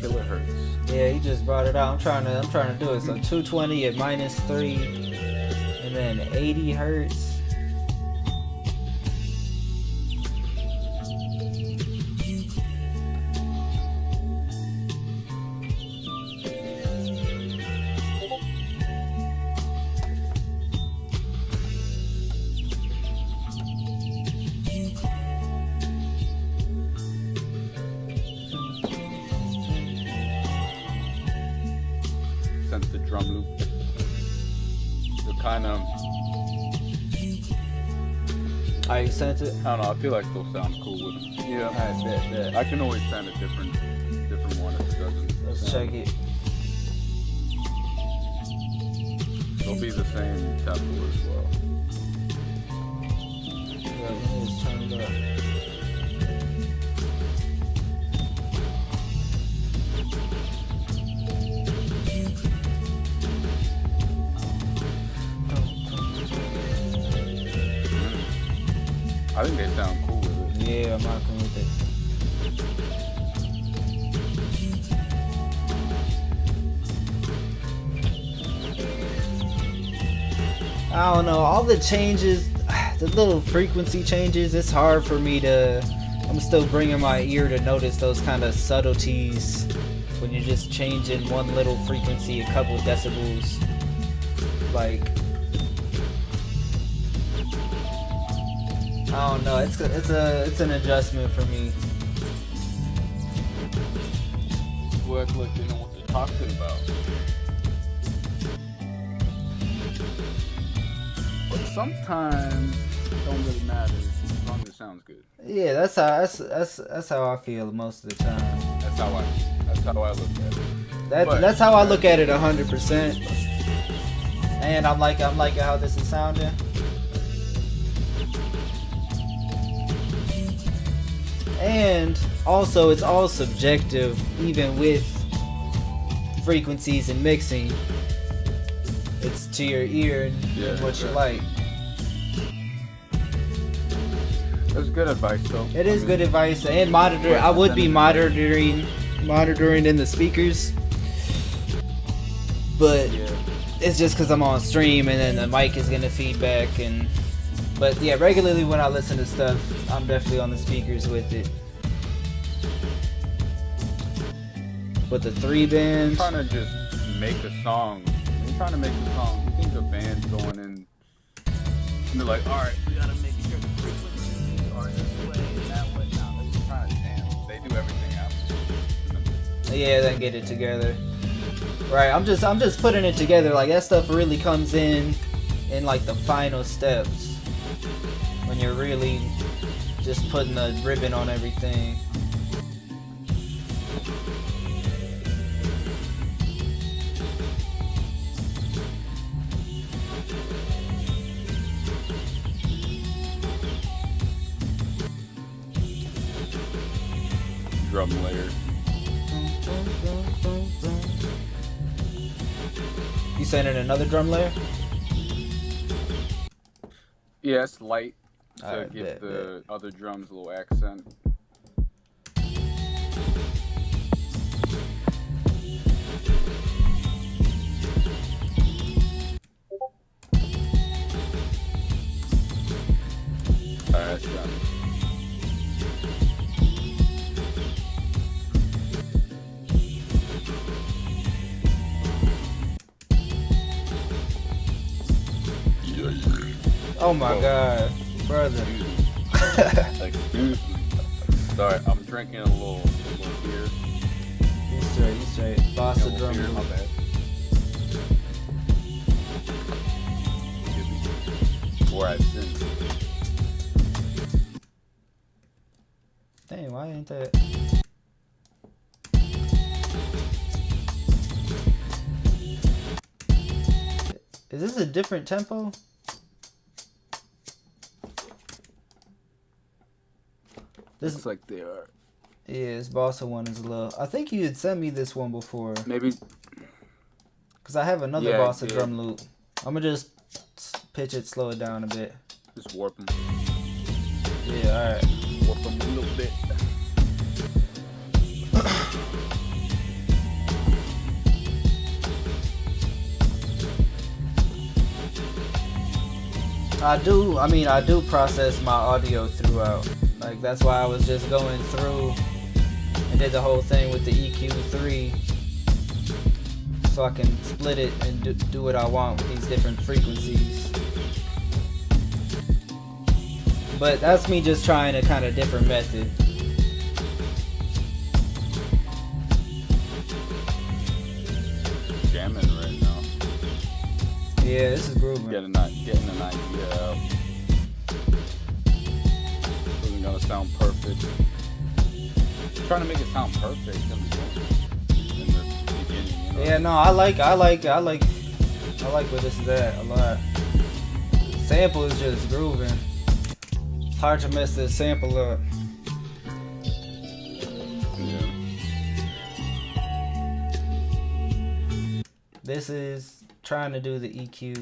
kilohertz. Yeah, he just brought it out. I'm trying to do it. So 220 at minus 3, and then 80 hertz. Sent the drum loop. They're kind of, I sent it. I don't know. I feel like they'll sound cool with them. Yeah. Alright, bet. I can always send a different one if it doesn't. Let's sound- check it. It'll be the same tempo as well. Yeah, let me just turn it up. I think they sound cool with it. Yeah, I'm rocking with it. I don't know, all the changes, the little frequency changes, it's hard for me to, I'm still bringing my ear to notice those kind of subtleties when you're just changing one little frequency a couple decibels. Like, I don't know, it's an adjustment for me. People act like they know what they're talking about. But sometimes it don't really matter as long as it sounds good. Yeah, that's how I feel most of the time. That's how I look at it. But- That's how I look at it 100%. And I'm liking how this is sounding. And also, it's all subjective, even with frequencies and mixing. It's to your ear and Yeah, what you exactly. like. That's good advice, though. It is good advice, and monitor. I would be monitoring in the speakers, but Yeah. it's just because I'm on stream, and then the mic is gonna feedback. But yeah, regularly when I listen to stuff, I'm definitely on the speakers with it. But the 3 bands. Trying to just make a song. When you're trying to make a song, you think the band's going in. And they're like, all right, we gotta make sure the frequencies are this way and that way. Now they're just trying to jam. They do everything else. Yeah, then get it together. Right, I'm just putting it together. Like that stuff really comes in like the final steps when you're really just putting a ribbon on everything. Drum layer. You sending another drum layer? Yeah, it's light to Alright, give bet. the other drums a little accent. Alright, that's done. Oh my god, brother. Excuse me. Sorry, I'm drinking a little beer. You straight. Boss of drum. Beer, my bad. Excuse me. Before I sin. Dang, why ain't that? Is this a different tempo? This Looks like they are. Yeah, this Bossa one is a little. I think you had sent me this one before. Maybe. Cause I have another Yeah, Bossa yeah. drum loop. I'm gonna just pitch it, slow it down a bit. Just warp them. Yeah, all right. Warp them a little bit. I do process my audio throughout. Like that's why I was just going through and did the whole thing with the EQ3 so I can split it and do what I want with these different frequencies. But that's me just trying a kind of different method. Jamming right now. Yeah, this is grooving. Getting an idea out. Wasn't gonna sound perfect. Trying to make it sound perfect in the beginning, you know? Yeah, no, I like where this is at a lot. Sample is just grooving. It's hard to mess this sample up. Yeah. This is trying to do the EQ.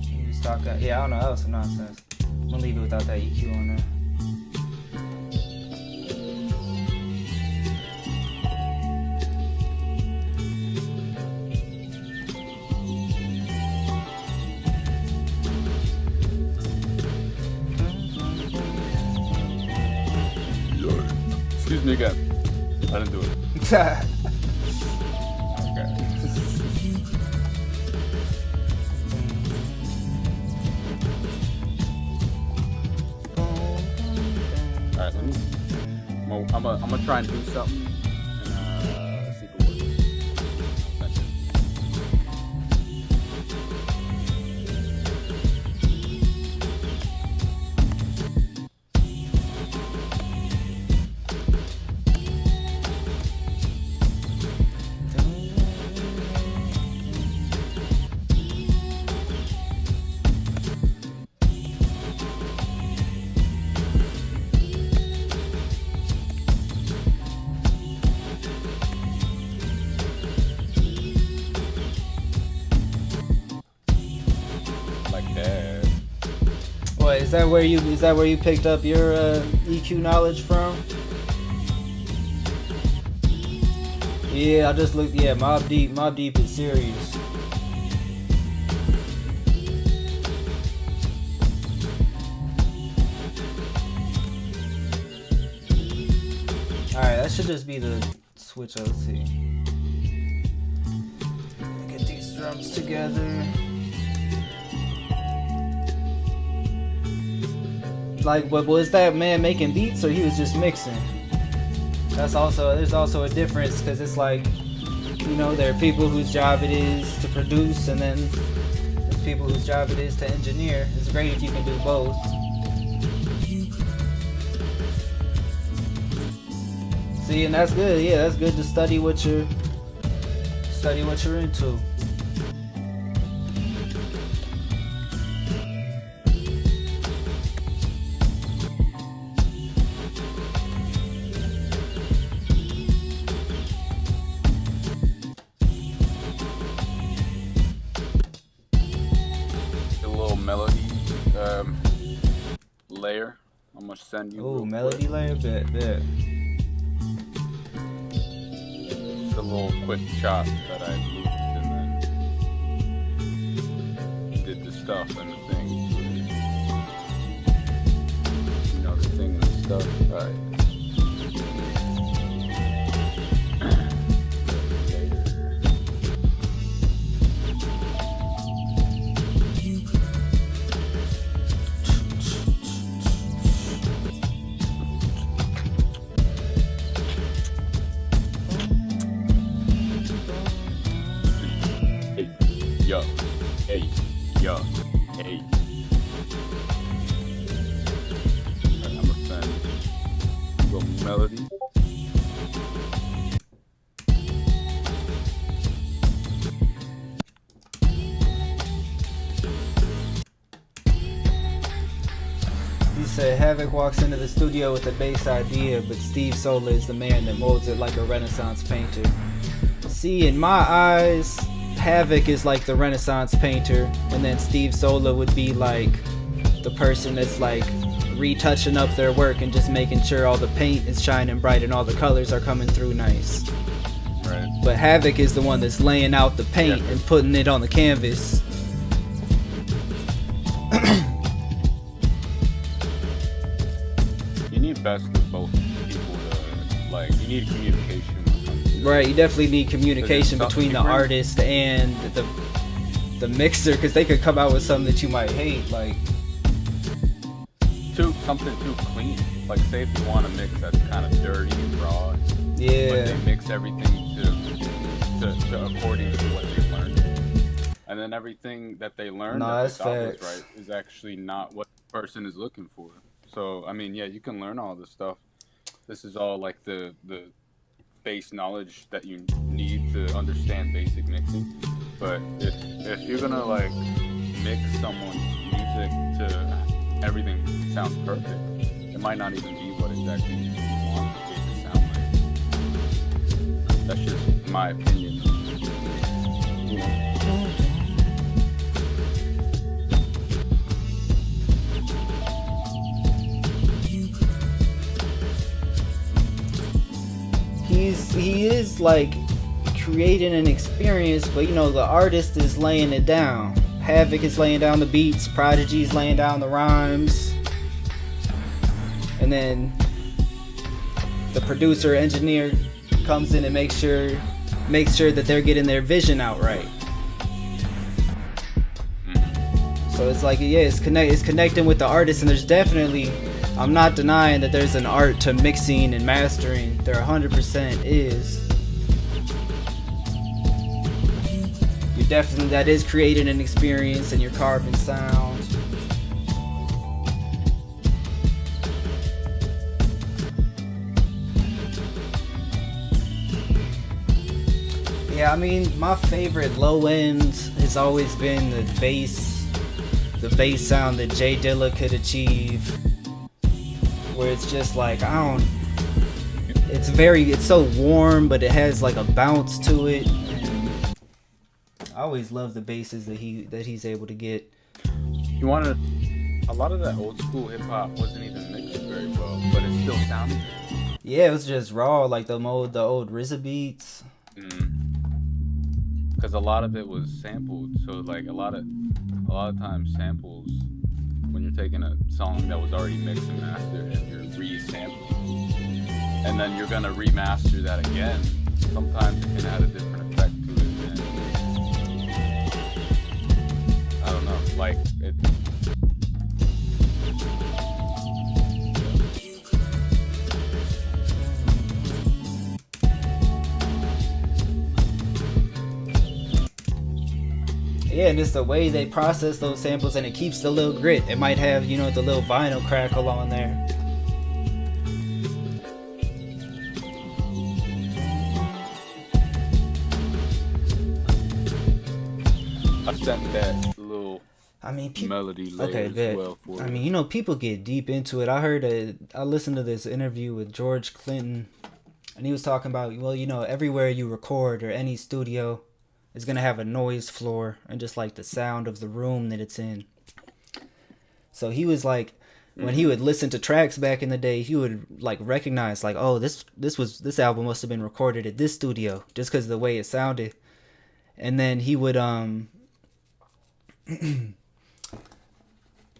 You was talking. Yeah, I don't know. That was some nonsense. I'm gonna leave it without that EQ on there. Excuse me again. I didn't do it. Okay. Alright, let me. I'm gonna try and do something and see if it works. Is that where you picked up your EQ knowledge from? Yeah, I just looked. Yeah, Mobb Deep is serious. All right, that should just be the switch. Let's see. Get these drums together. Like, but was that man making beats or he was just mixing? There's also a difference, because it's like, you know, there are people whose job it is to produce, and then there's people whose job it is to engineer. It's great if you can do both. See, and that's good. Yeah, that's good to study what you're into. Melody layer. I'm gonna send you. Oh, melody layer, bet. It's a little quick chop that I looped and then did the stuff and the thing. You know, the thing and the stuff. Alright. Yo, hey. Right, I'm gonna send a little melody. He said Havoc walks into the studio with a bass idea, but Steve Sola is the man that molds it like a Renaissance painter. See, in my eyes, Havoc is like the Renaissance painter, and then Steve Sola would be like the person that's like retouching up their work and just making sure all the paint is shining bright and all the colors are coming through nice. Right. But Havoc is the one that's laying out the paint and putting it on the canvas. You need best of both people to, like, you need communication. Right, you definitely need communication between the artist and the mixer, because they could come out with something that you might hate, like something too clean. Like, say if you want a mix that's kind of dirty and raw, yeah, but they mix everything to according to what they learned, and then everything that they learned that they thought was right is actually not what the person is looking for. So I mean, yeah, you can learn all this stuff. This is all like the base knowledge that you need to understand basic mixing. But if you're gonna like mix someone's music to everything sounds perfect, it might not even be what exactly you want it to sound like. That's just my opinion. You know? He is like creating an experience, but you know, the artist is laying it down. Havoc is laying down the beats, Prodigy is laying down the rhymes, and then the producer engineer comes in and makes sure that they're getting their vision out right. So it's like, yeah, it's connecting with the artist, and there's definitely, I'm not denying that there's an art to mixing and mastering. There 100% is. You definitely, that is creating an experience and you're carving sound. Yeah, I mean, my favorite low end has always been the bass sound that Jay Dilla could achieve. Where it's just like, it's so warm, but it has like a bounce to it. And I always love the basses that he's able to get. You want to a lot of that old school hip hop wasn't even mixed very well, but it still sounded good. Yeah, it was just raw, like the old RZA beats. Because a lot of it was sampled, so like a lot of times samples, when you're taking a song that was already mixed and mastered and you're re-sampling, and then you're gonna remaster that again, sometimes it can add a different effect to it. And I don't know, like it. Yeah, and it's the way they process those samples, and it keeps the little grit. It might have, you know, the little vinyl crackle on there. I sent that little melody layer okay, as well for I mean, you know, people get deep into it. I listened to this interview with George Clinton, and he was talking about, well, you know, everywhere you record or any studio is going to have a noise floor and just like the sound of the room that it's in. So he was like, when he would listen to tracks back in the day, he would like recognize like, oh, this album must have been recorded at this studio just because of the way it sounded. And then he would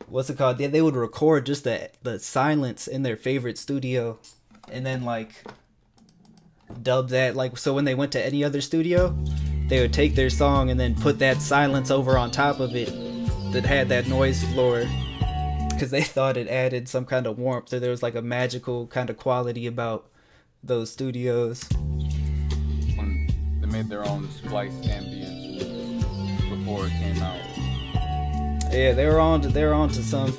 what's it called? They would record just the silence in their favorite studio, and then like dub that, like, so when they went to any other studio, they would take their song and then put that silence over on top of it that had that noise floor, because they thought it added some kind of warmth, or there was like a magical kind of quality about those studios. When they made their own splice ambience before it came out. Yeah, they're onto something.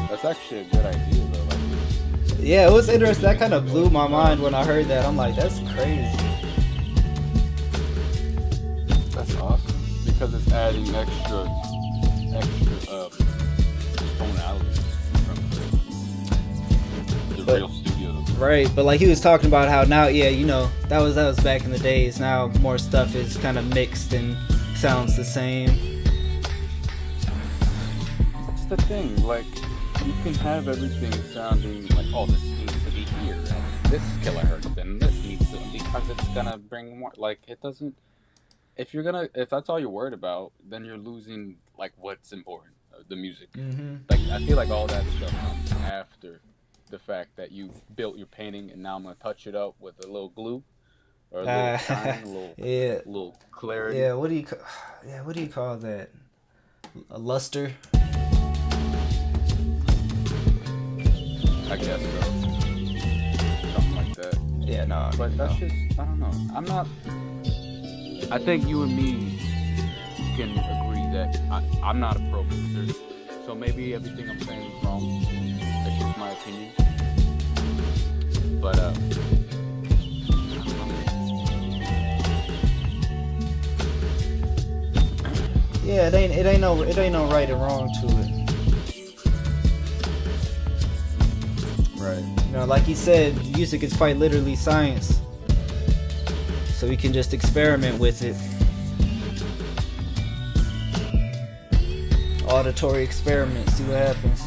That's actually a good idea though. Like, yeah, it was interesting. That kind of blew my mind when I heard that. I'm like, that's crazy. That's awesome because it's adding extra tonality from the real studios. Right, but like he was talking about how now, yeah, you know, that was back in the days. Now more stuff is kind of mixed and sounds the same. That's the thing, like you can have everything sounding like, oh, this needs to be here and this kilohertz and this needs to, because it's gonna bring more, like it doesn't, if that's all you're worried about, then you're losing like what's important, the music. Like I feel like all that stuff comes after the fact that you built your painting and now I'm gonna touch it up with a little glue or a little shine, a little clarity. Yeah, what do you call that? A luster? I guess so. Something like that. Yeah, no. But that's just, I don't know. I think you and me can agree that I'm not a pro mixer. So maybe everything I'm saying is wrong. That's just my opinion. But, I don't know. Yeah, it ain't no right or wrong to it. Right. You know, like he said, music is quite literally science. So we can just experiment with it. Auditory experiments, see what happens.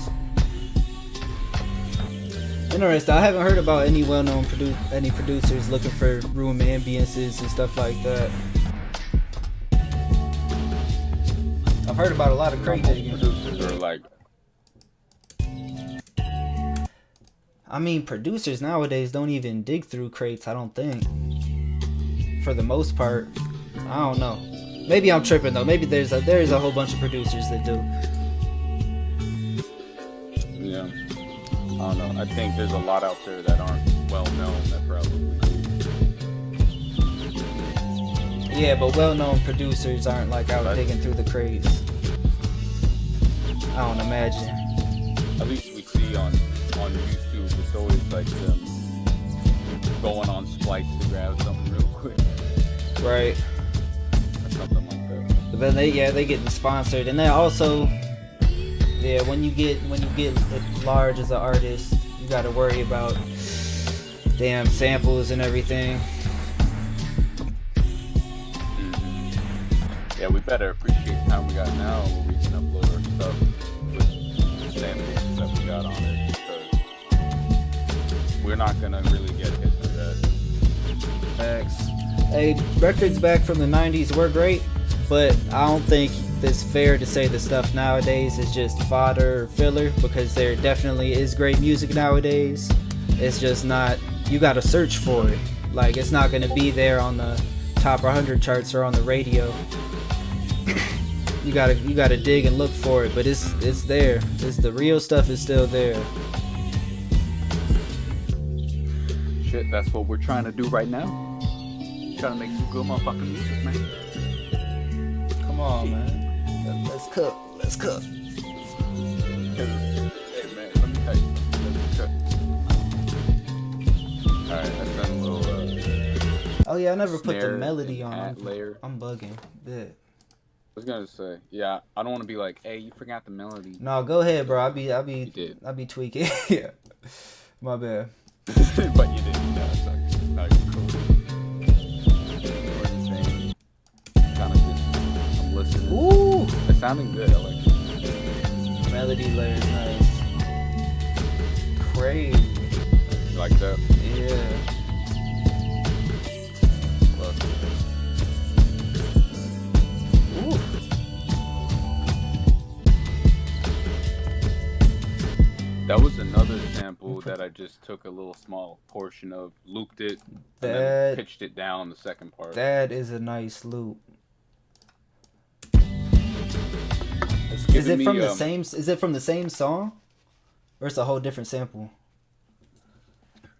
Interesting. I haven't heard about any well-known producers looking for room ambiances and stuff like that. I've heard about a lot of crate digging. Producers are like, I mean, producers nowadays don't even dig through crates, I don't think. For the most part. I don't know. Maybe I'm tripping though. Maybe there's a whole bunch of producers that do. Yeah. I don't know. I think there's a lot out there that aren't well known that probably do. Yeah, but well-known producers aren't like out digging through the crates. I don't imagine. At least we see on YouTube, it's always like them going on Splice to grab something real quick. Right. Or something like that. But then they getting sponsored, and then also, yeah, when you get large as an artist, you got to worry about damn samples and everything. Mm-hmm. Yeah, we better appreciate the time we got now where we can upload our stuff with the samples that we got on it, because we're not gonna really get hit for that. Facts. Hey, records back from the 90s were great, but I don't think it's fair to say the stuff nowadays is just fodder or filler, because there definitely is great music nowadays. It's just not, you gotta search for it. Like, it's not gonna be there on the top 100 charts or on the radio. You gotta dig and look for it, but it's there. It's the real stuff is still there. Shit, that's what we're trying to do right now. Trying to make some good motherfucking music, man. Come on, man. Let's cook. Let's cook. Hey, man, let me tell you something. Let's cook. Alright, that's done a little, Oh yeah, I never put the snare melody and on. add layer. I'm bugging. Yeah. I was gonna say, yeah, I don't want to be like, hey, you forgot the melody. No, go ahead, bro. You did. I'll be tweaking. Yeah. My bad. But you didn't. No, it's okay. No, you're cool. Kind of just, I'm listening. Ooh. It's sounding good. I like it. Melody layer is nice. Crazy. You like that? Yeah. Love Ooh. That was another sample that I just took a little small portion of, looped it, and then pitched it down the second part. That is a nice loop. Is it from the same? Is it from the same song, or it's a whole different sample?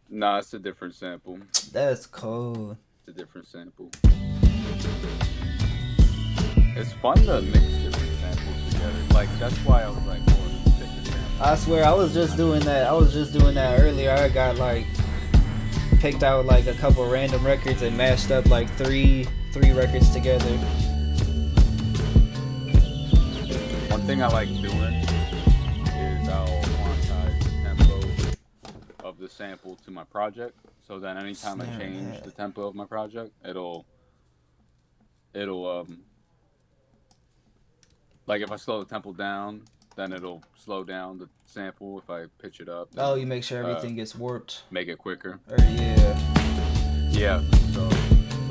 Nah, it's a different sample. That's cool. It's a different sample. It's fun to mix different samples together. Like, that's why I was like, oh, let's pick a sample. I swear, I was just doing that. Earlier. I got like picked out like a couple random records and mashed up like three records together. One thing I like doing is I'll quantize the tempo of the sample to my project, so that anytime I change the tempo of my project, it'll like if I slow the tempo down, then it'll slow down the sample. If I pitch it up, Oh, you make sure everything gets warped. make it quicker. Yeah. So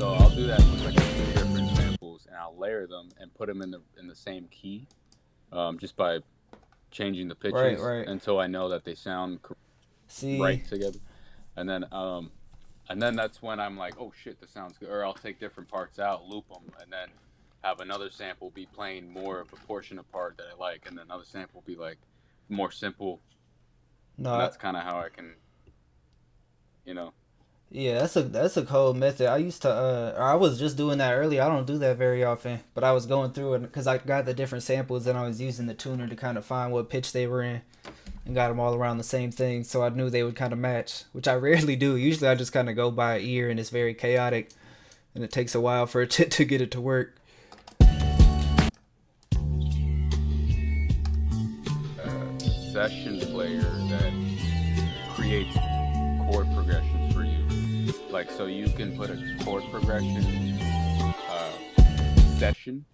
I'll do that with like a few different samples, and I'll layer them and put them in the same key, just by changing the pitches until I know that they sound right together, and then that's when I'm like, oh shit, this sounds good. Or I'll take different parts out, loop them, and then have another sample be playing more of a portion of part that I like, and then another sample be like more simple. No, and that's kind of how I can, Yeah, that's a cold method. I used to I was just doing that earlier. I don't do that very often, but I was going through it because I got the different samples and I was using the tuner to kind of find what pitch they were in, and got them all around the same thing, so I knew they would kind of match, which I rarely do. Usually I just kind of go by ear, and it's very chaotic, and it takes a while for it to get it to work. Session player that creates chord progressions for you. Like, so you can put a chord progression session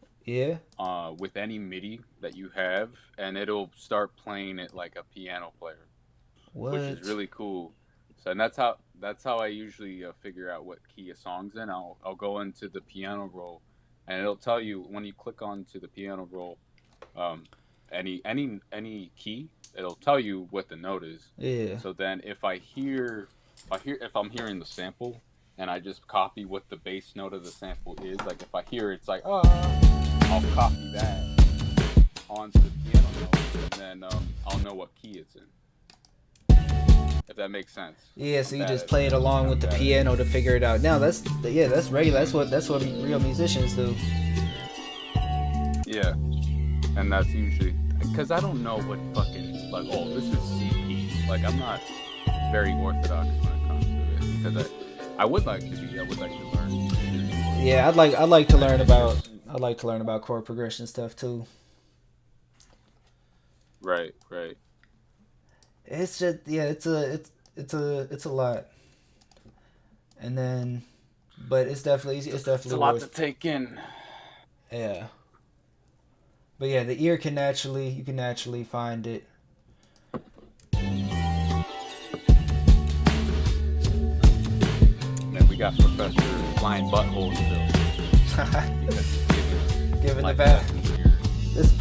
with any MIDI that you have, and it'll start playing it like a piano player. Which is really cool. So, and that's how I usually figure out what key a song's in. I'll go into the piano roll, and it'll tell you when you click onto the piano roll, any key, it'll tell you what the note is. Yeah. So then if I'm hearing the sample and I just copy what the bass note of the sample is, like if I hear it's like I'll copy that onto the piano note, and then I'll know what key it's in. If that makes sense. Yeah, so you just play it along with the piano to figure it out. Now that's regular. That's what real musicians do. Yeah. And that's usually because I don't know what fucking like, oh, this is C key. Like, I'm not very orthodox when it comes to it, because I would like to be. I would like to learn. Yeah, I'd like to learn about chord progression stuff too. Right. It's just it's a lot. And then, but it's definitely a lot to take in. Yeah. But yeah, the ear can naturally, you can naturally find it. Man, we got Professor Flying Butthole in the building. Because he's Given the life back. lessons here. This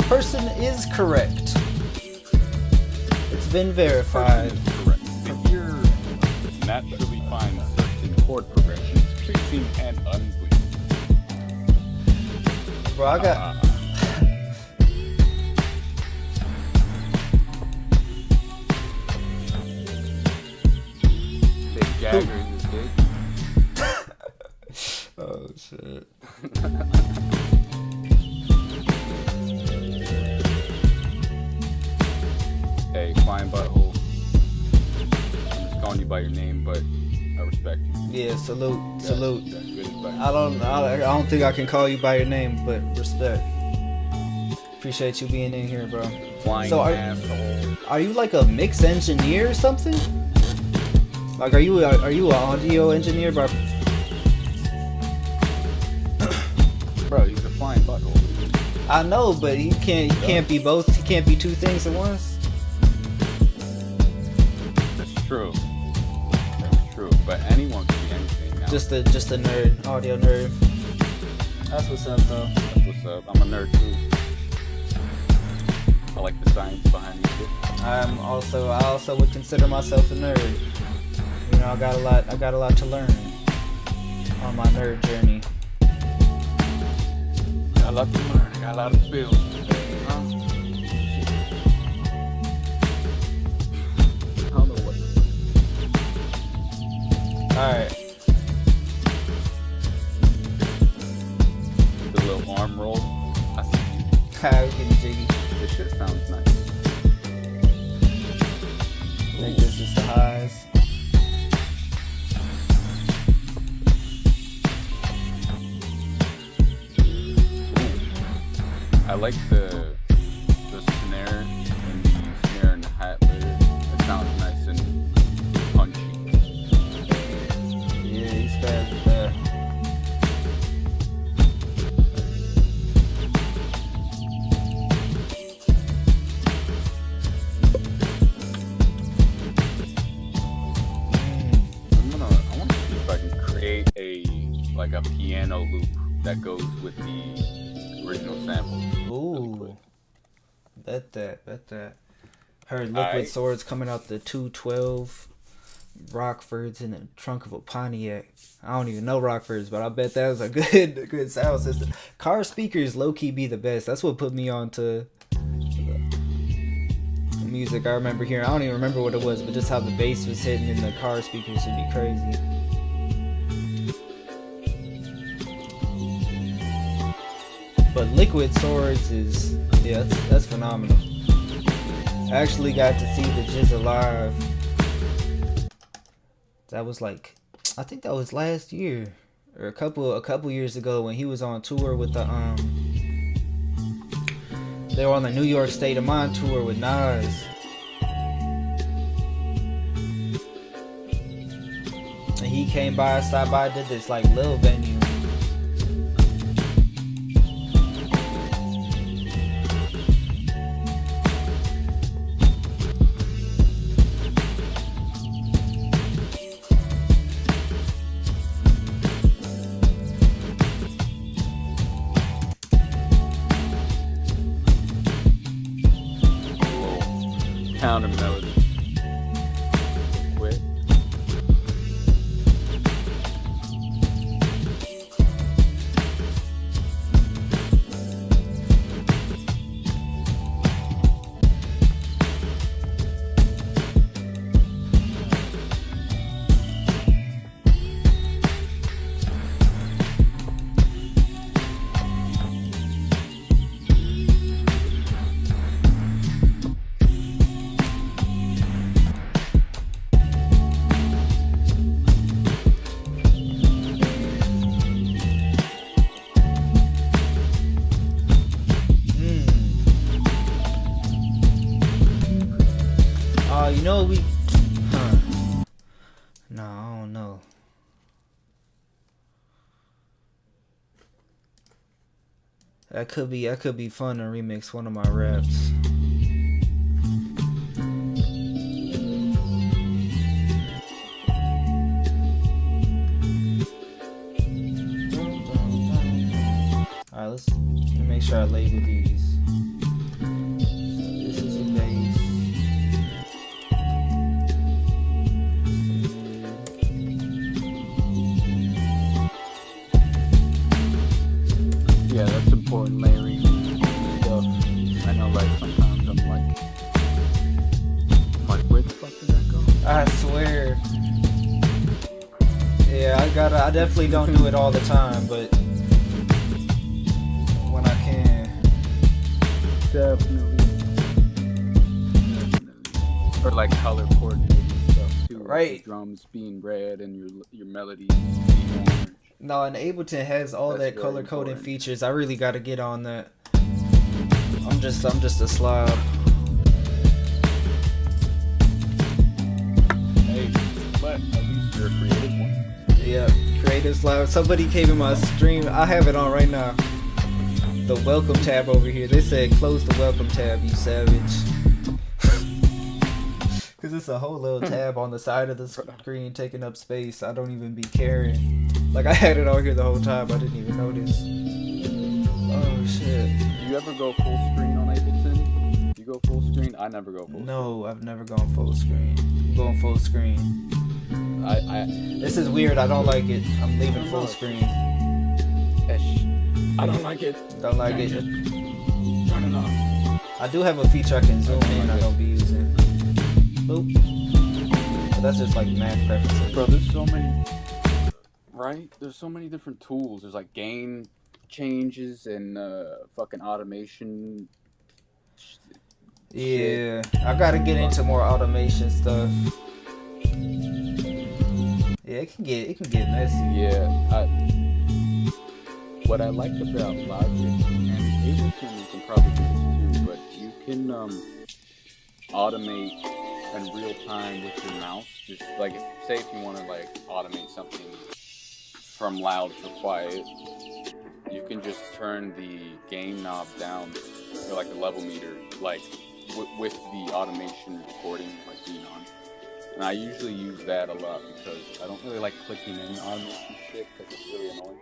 person is correct. It's been verified. Correct. The ear naturally finds certain chord progressions, pleasing and unpleasing. Bro, I got. Big Jagger in this bitch. Oh shit. Hey, Flying Butthole. I'm just calling you by your name, but I respect you. Yeah, salute. That's good advice. I don't think I can call you by your name, but respect. Appreciate you being in here, bro. Flying So asshole. are you like a mix engineer or something? Like are you an audio engineer, bro? Bro, he's a flying butthole. I know, but he can't be both. He can't be two things at once. That's true. That's true. But anyone can be anything now. Just a nerd, audio nerd. That's what's up, though. That's what's up. I'm a nerd too. I like the science behind these shit. I also would consider myself a nerd. You know, I got a lot to learn on my nerd journey. Got a lot to learn. Got a lot to build. I don't know what. Alright. The little arm roll. I see you. Getting jiggy. This shit sounds nice. I think this is the highs. I like the snare and the snare and the hat layer. It sounds nice and punchy. Yeah, he's bad with that. I want to see if I can create a piano loop that goes with the original sample. Ooh. Bet that. Heard Liquid Alright. Swords coming out the 212 Rockfords in the trunk of a Pontiac. I don't even know Rockfords, but I bet that was a good sound system. Car speakers low key be the best. That's what put me on to music. I remember hearing, I don't even remember what it was, but just how the bass was hitting in the car speakers would be crazy. But Liquid Swords is, yeah, that's phenomenal. I actually got to see the Jizz live. That was like, I think that was last year or a couple years ago when he was on tour with the they were on the New York State of Mind tour with Nas. And he came by, stopped by, did this like little venue. Counter melody. Quick. That could be fun to remix one of my raps. Alright, let me make sure I label these. So this is the bass. Yeah, that's important layering stuff. I know, like, sometimes I'm like, where the fuck did that go? I swear. Yeah, I definitely don't do it all the time, but when I can. Definitely. Or like color coordinating stuff too. Right. Like the drums being red and your melodies being orange. No, and Ableton has all That's that very color coding important. features. I really got to get on that. I'm just a slob. Hey, but at least you're a creative one. Yeah, creative slob. Somebody came in my stream. I have it on right now. The welcome tab over here. They said close the welcome tab, you savage. Cause it's a whole little tab on the side of the screen taking up space. I don't even be caring. Like I had it on here the whole time. I didn't even notice. Oh shit. Do you ever go full screen on Ableton? You go full screen? I never go full screen. No, I've never gone full screen. I'm going full screen. This is weird. I don't like it. I'm leaving full screen. I don't like it. Don't like it. Turn it off. I do have a feature I can zoom in. I don't be using. Boop. But that's just like math preferences. Bro, there's so many. Right? There's so many different tools. There's like gain changes and fucking automation. Yeah, I gotta get into more automation stuff. Yeah, it can get messy. Yeah, what I like about Logic and Ableton, you can probably do this too, but you can automate in real time with your mouse. Just like say if you want to like automate something from loud to quiet, you can just turn the gain knob down or like the level meter, like with the automation recording like being on. And I usually use that a lot because I don't really like clicking in automation shit because it's really annoying.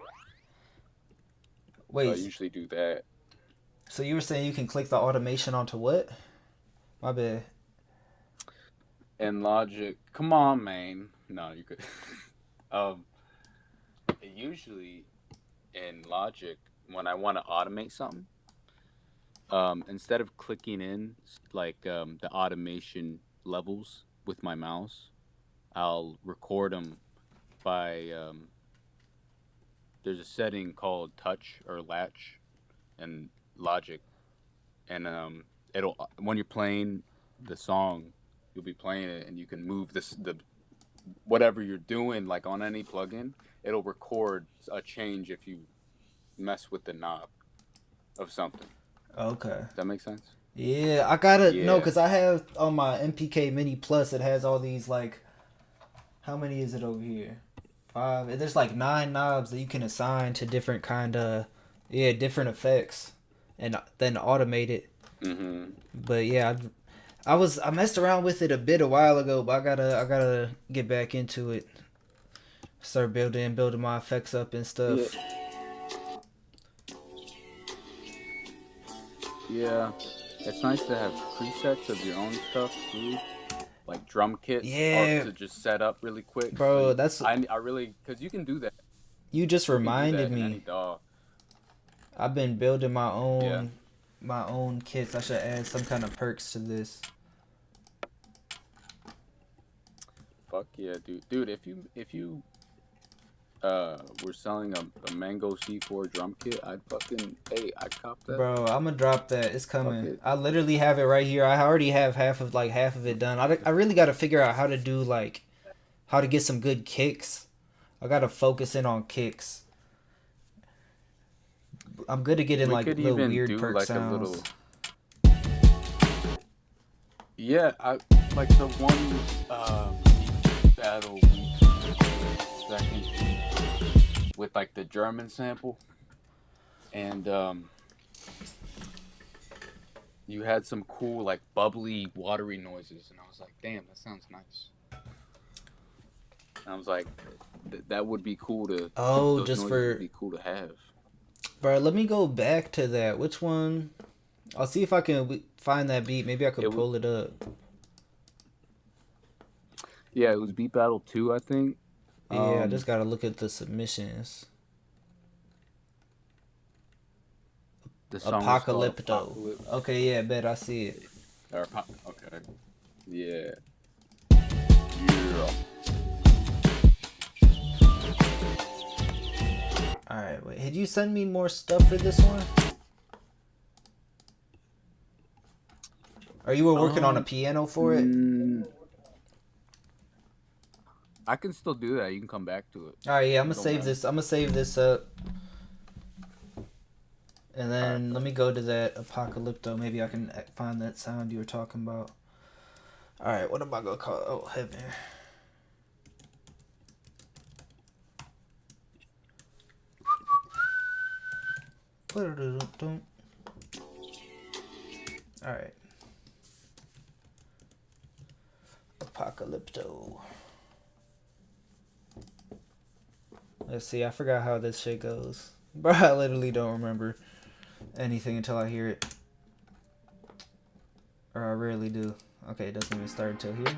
Wait. So I usually do that. So you were saying you can click the automation onto what? My bad. And Logic, come on, man. No, you could. Usually in Logic, when I want to automate something, instead of clicking in like the automation levels with my mouse, I'll record them by there's a setting called touch or latch in Logic, and it'll when you're playing the song, you'll be playing it and you can move the whatever you're doing like on any plugin, it'll record a change if you mess with the knob of something. Okay. Does that make sense? Yeah, I gotta know because I have on my MPK Mini Plus. It has all these like, how many is it over here? 5. There's like 9 knobs that you can assign to different different effects, and then automate it. Mm-hmm. But yeah, I messed around with it a while ago, but I gotta get back into it. Start building my effects up and stuff. Yeah. It's nice to have presets of your own stuff too, like drum kits to just set up really quick. Bro, so that's I really because you can do that. You just reminded me. I've been building my own kits. I should add some kind of perks to this. Fuck yeah, dude! If you were selling a Mango C4 drum kit, I'd cop that. Bro, I'm gonna drop that. It's coming. I literally have it right here. I already have half of it done. I really got to figure out how to do how to get some good kicks. I gotta focus in on kicks. I'm good at getting little weird perk sounds. I like the one battle second with like the German sample, and you had some cool like bubbly, watery noises, and I was like, damn, that sounds nice. And I was like, that would be cool to. Oh, Those just noises for would be cool to have. bro. Let me go back to that. Which one? I'll see if I can find that beat. Maybe I could pull it up. Yeah, it was Beat Battle 2, I think. Yeah, I just gotta look at the submissions. The song Apocalypto. Apocalypse. Okay, yeah, bet I see it. Okay. Yeah. Yeah. Alright, wait. Had you sent me more stuff for this one? Or you were working on a piano for it? I can still do that. You can come back to it. Alright, yeah, I'm gonna save this. I'm gonna save this up. And then let me go to that Apocalypto. Maybe I can find that sound you were talking about. Alright, what am I gonna call it? Oh, heaven. Alright. Apocalypto. Let's see, I forgot how this shit goes. Bro, I literally don't remember anything until I hear it. Or I rarely do. Okay, it doesn't even start until here.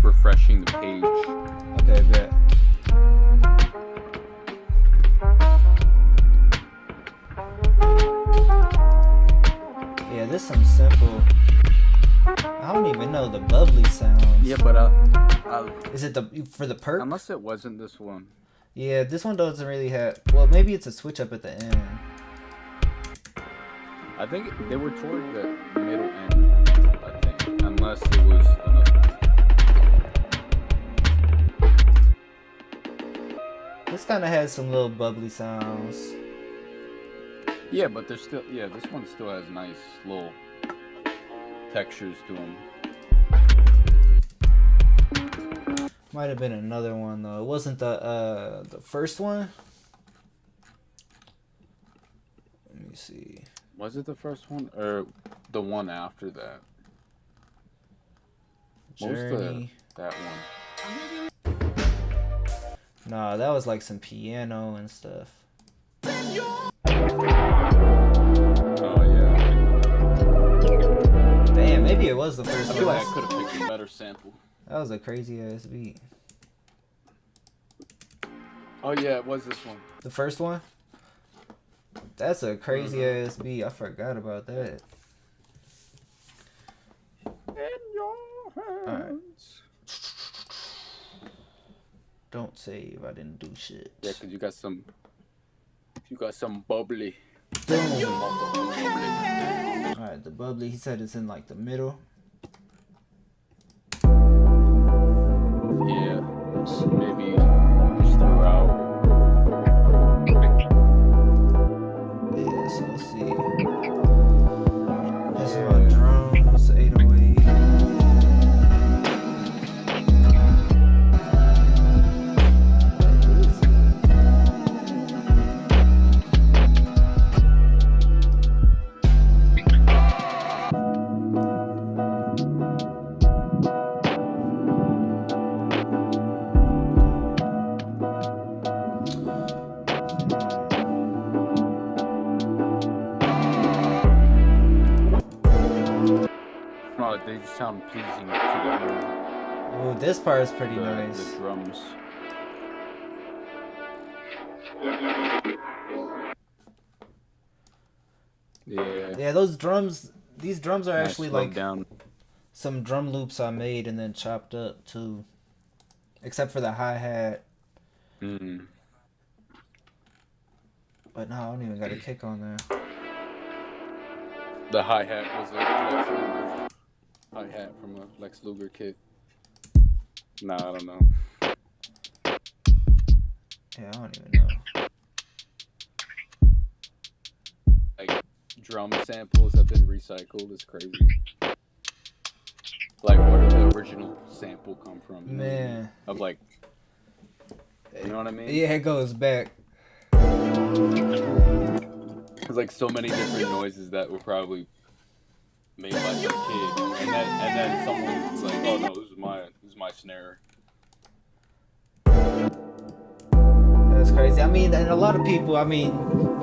Refreshing the page. Okay, bet. Yeah, this one's simple. I don't even know the bubbly sounds. Yeah, but is it for the perk? Unless it wasn't this one. Yeah, this one doesn't really have. Well, maybe it's a switch up at the end. I think they were toward the middle end. I think, unless it was another. This kind of has some little bubbly sounds. Yeah, but there's still this one still has nice little textures to them. Might have been another one though. It wasn't the first one. Let me see. Was it the first one or the one after that? Journey. That one. Nah, that was like some piano and stuff. Oh yeah. Damn, maybe it was the first one. I feel like I could have picked a better sample. That was a crazy ass beat. Oh yeah, it was this one. The first one? That's a crazy ass beat. I forgot about that. In your hands. Alright. Don't save. I didn't do shit. Yeah, cause you got some bubbly. Alright, the bubbly. He said it's in like the middle. Yeah, maybe just throughout. Yeah, so let's see. This is my drums, 808. No, they sound pleasing to the ear. Oh, this part is pretty nice. The drums. Yeah. Yeah, those drums. These drums are Nice actually slow like down. some drum loops I made and then chopped up too. Except for the hi-hat. Mm. But no, I don't even got a kick on there. The hi-hat was a Lex Luger hi-hat from a Lex Luger kit. Nah, I don't know. Yeah, I don't even know. Like, drum samples have been recycled. It's crazy. Like, where did the original sample come from? You know what I mean? Man. Of like, you know what I mean? Yeah, it goes back. There's like so many different noises that were probably made by some kid, and then someone was like, "Oh no, this is my snare." That's crazy. I mean, and a lot of people, I mean,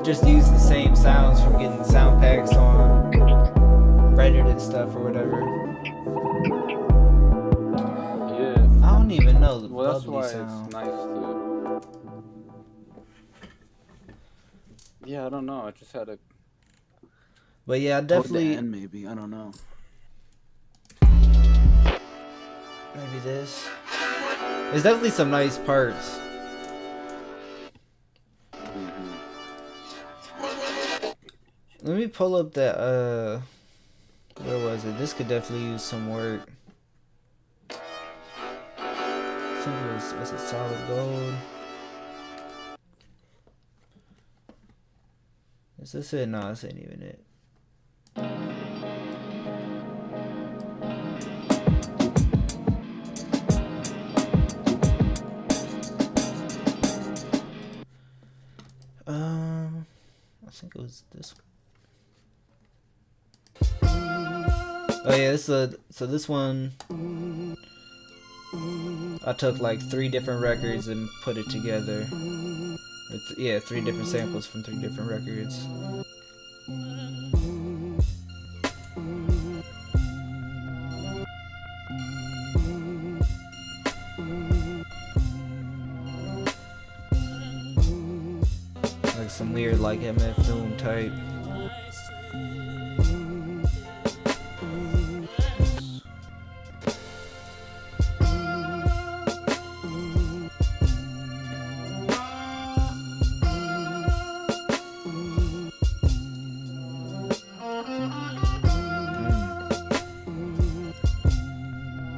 just use the same sounds from getting sound packs on Reddit and stuff or whatever. Yeah. I don't even know the Well, that's bubbly why sound. it's nice to. Yeah, I don't know. I just had a. But yeah, I definitely. End maybe, I don't know. Maybe this. There's definitely some nice parts. Let me pull up that, where was it? This could definitely use some work. I think it was it Solid Gold? Is this it? No, this ain't even it. I think it was this one. Oh yeah, so this one I took like 3 different records and put it together. Yeah, 3 different samples from 3 different records. Like some weird like MF Doom type.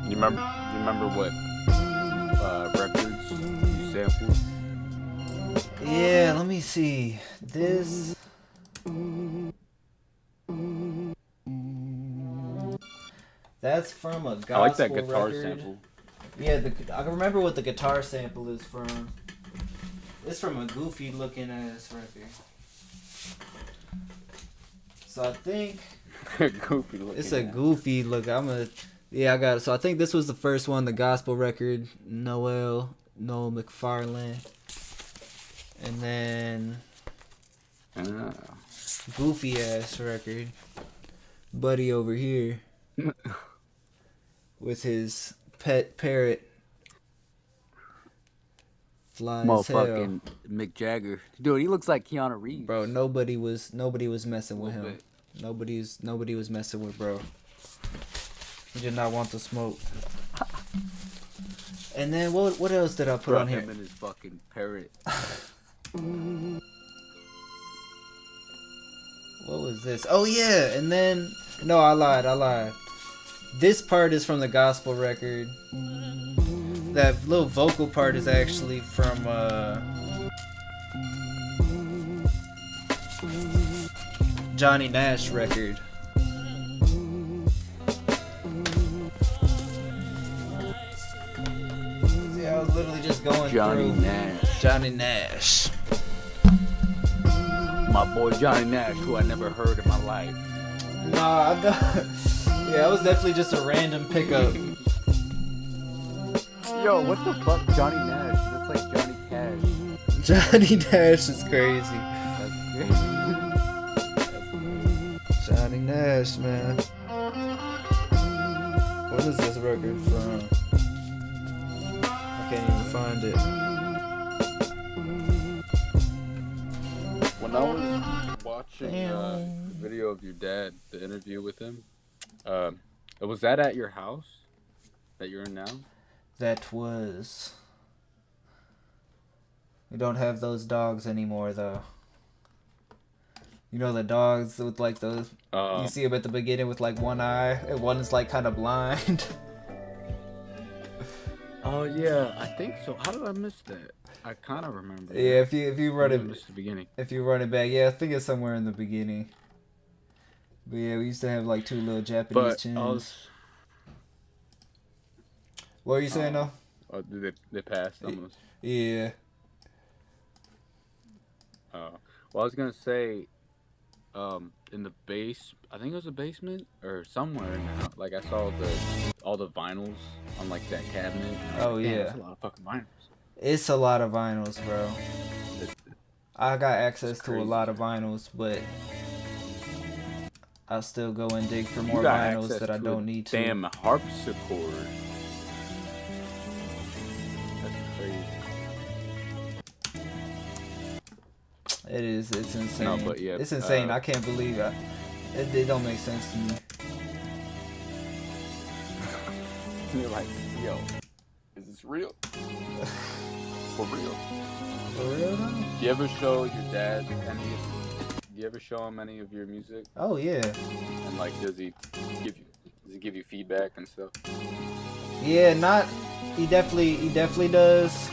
You remember what records you sampled? Yeah, let me see. This. That's from a gospel I like that guitar record. sample. Yeah, I can remember what the guitar sample is from. It's from a goofy looking ass record. So I think Goofy looking. it's a goofy look. Yeah, I got it. So I think this was the first one, the gospel record, Noel McFarlane. And then goofy ass record, Buddy over here with his pet parrot. Fly as hell. Motherfucking Mick Jagger, dude. He looks like Keanu Reeves. Bro, nobody was messing with him. Nobody was messing with bro. He did not want the smoke. And then what else did I put on here? Him and his fucking parrot. What was this? Oh yeah, and then no, I lied. This part is from the gospel record. That little vocal part is actually from Johnny Nash record. See, I was literally just going Johnny through Nash. Johnny Nash. My boy Johnny Nash, who I never heard in my life. Nah, I got. Yeah, it was definitely just a random pickup. Yo, what the fuck, Johnny Nash? That's like Johnny Cash. Johnny Nash is crazy. That's crazy. Johnny Nash, man. What is this record from? I can't even find it. When I was watching the video of your dad, the interview with him, was that at your house that you're in now? That was. We don't have those dogs anymore, though. You know the dogs with like those. You see them at the beginning with like one eye, and one is like kind of blind. Oh yeah, I think so. How did I miss that? I kind of remember. Yeah, if you run it, missed the beginning. If you run it back, yeah, I think it's somewhere in the beginning. But yeah, we used to have like 2 little Japanese chins. What were you saying though? Oh, did they passed almost? Yeah. Well, I was gonna say, in the base, I think it was a basement or somewhere in the house. Like I saw all the vinyls on like that cabinet. And I was Oh like, damn, yeah, that's a lot of fucking vinyls. it's a lot of vinyls, bro. It- I got access to a crazy. lot of vinyls, but I'll still go and dig for You more got vinyls access that I to don't a need to. damn harpsichord. That's crazy. It is. It's insane. No, but yeah, it's insane. I can't believe it. It don't make sense to me. You're like, yo, is this real? For real? For real though? Do you ever show your dad any? Do you ever show him any of your music? Oh yeah. And like, does he give you feedback and stuff? Yeah, not. He definitely does.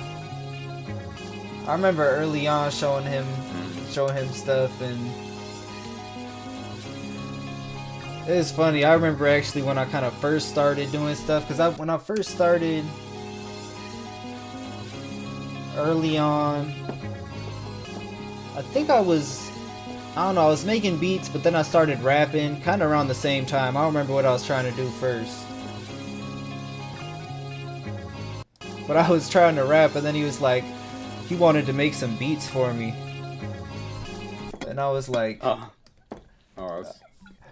I remember early on showing him stuff, and it was funny. I remember actually when I kind of first started doing stuff, because when I first started early on, I think I don't know, I was making beats, but then I started rapping kind of around the same time. I don't remember what I was trying to do first. But I was trying to rap, and then he was like, he wanted to make some beats for me. And I was like,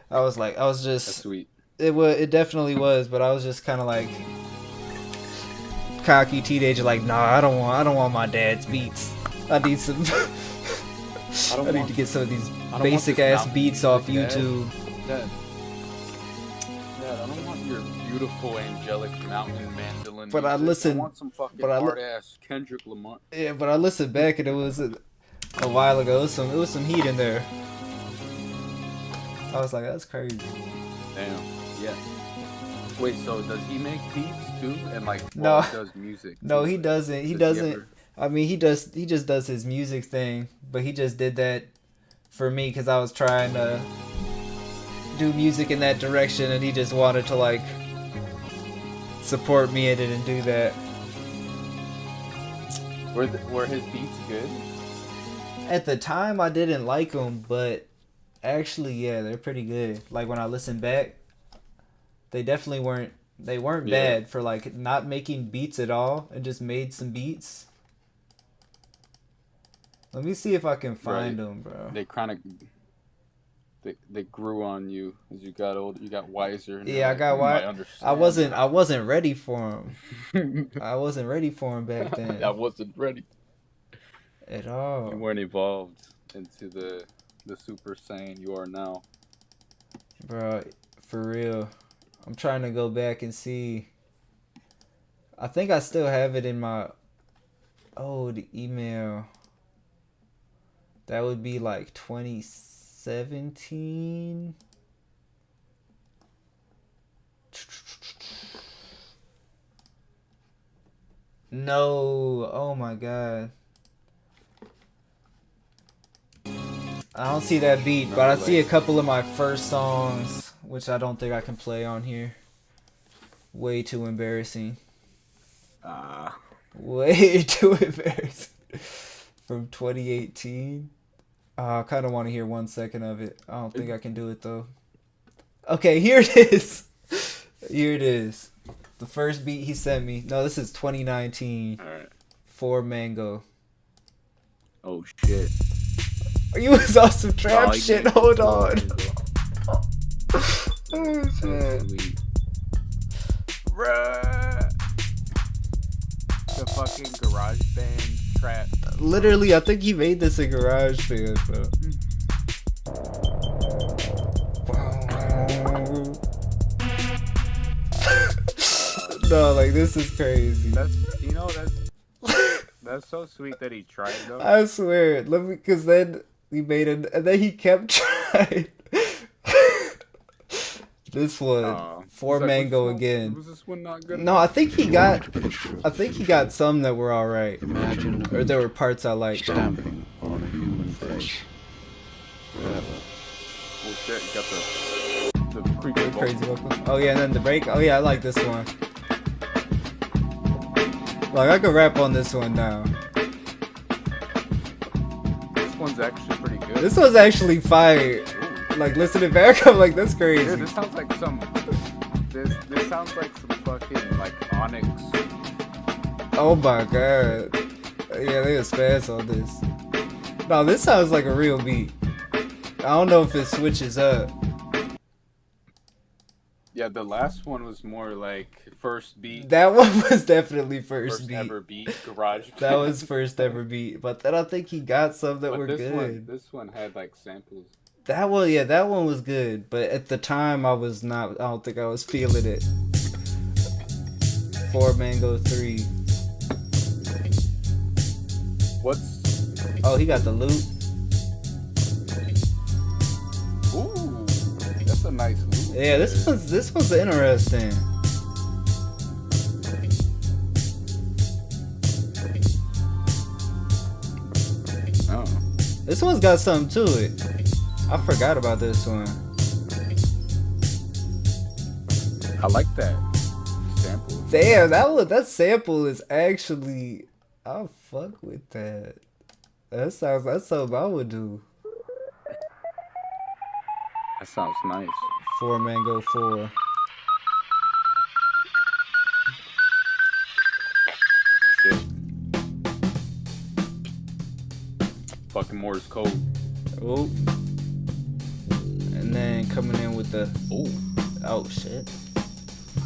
that's just, sweet. it definitely was, but I was just kind of like, cocky teenager, like, nah, I don't want my dad's beats. I need some, I need to get some of these basic ass beats off YouTube. Dad, I don't want your beautiful angelic mountain mandolin. But I listened. I want some fucking hard ass Kendrick Lamar. Yeah, but I listened back and it was a while ago. It was some heat in there. I was like, that's crazy. Damn. Yeah. Wait, so does he make beats too? And like, no, he does music? No, he doesn't. He doesn't. Ever... I mean, he just does his music thing, but he just did that for me because I was trying to do music in that direction, and he just wanted to like support me in it and do that. Were his beats good? At the time, I didn't like them, but actually, yeah, they're pretty good. Like when I listen back, they definitely weren't. They weren't bad for like not making beats at all and just made some beats. Let me see if I can find them, bro. They kind of they grew on you as you got older. You got wiser. Yeah, I got wiser. I wasn't ready for them. I wasn't ready for them back then. I wasn't ready at all. You weren't evolved into the Super Saiyan you are now, bro. For real. I'm trying to go back and see. I think I still have it in my old email. That would be like 2017. No. Oh my god. I don't see that beat, but I see a couple of my first songs, which I don't think I can play on here. Way too embarrassing. Way too embarrassing. From 2018. I kind of want to hear 1 second of it. I don't think I can do it though. Okay, here it is. Here it is. The first beat he sent me. No, this is 2019. Alright. For Mango. Oh shit. You was on some trap shit. Hold on. Oh shit. Bruh. The fucking garage band trap. Literally, I think he made this in GarageBand, bro. No, like this is crazy. That's so sweet that he tried though. I swear, because then he made it, and then he kept trying. This one, For Mango again. Was this one not good? No, I think he got some that were all right. Or there were parts I liked. Stamping on a human face. Forever. Oh shit, you got the creepy crazy vocal. Oh yeah, and then the break. Oh yeah, I like this one. Like I could rap on this one now. This one's one's actually pretty good. This one's actually fire. Like, listening back, I'm like, that's crazy. Dude, this sounds like some. This sounds like some fucking like Onyx. Oh my god. Yeah, they was fast on this. No, this sounds like a real beat. I don't know if it switches up. Yeah, the last one was more like first beat. That one was definitely first beat. Ever beat, garage. That was first ever beat. But then I think he got some that were good. This one had like samples. That one, yeah, that one was good. But at the time, I don't think I was feeling it. 4 Mango 3. Oh, he got the loot. Ooh, that's a nice loot. Yeah, this one's interesting. Oh. This one's got something to it. I forgot about this one. I like that sample. Damn, that sample is actually. I'll fuck with that. That's something I would do. That sounds nice. 4 Mango 4. Shit. Fucking Morse code. Oh. And then coming in with the. Oh shit.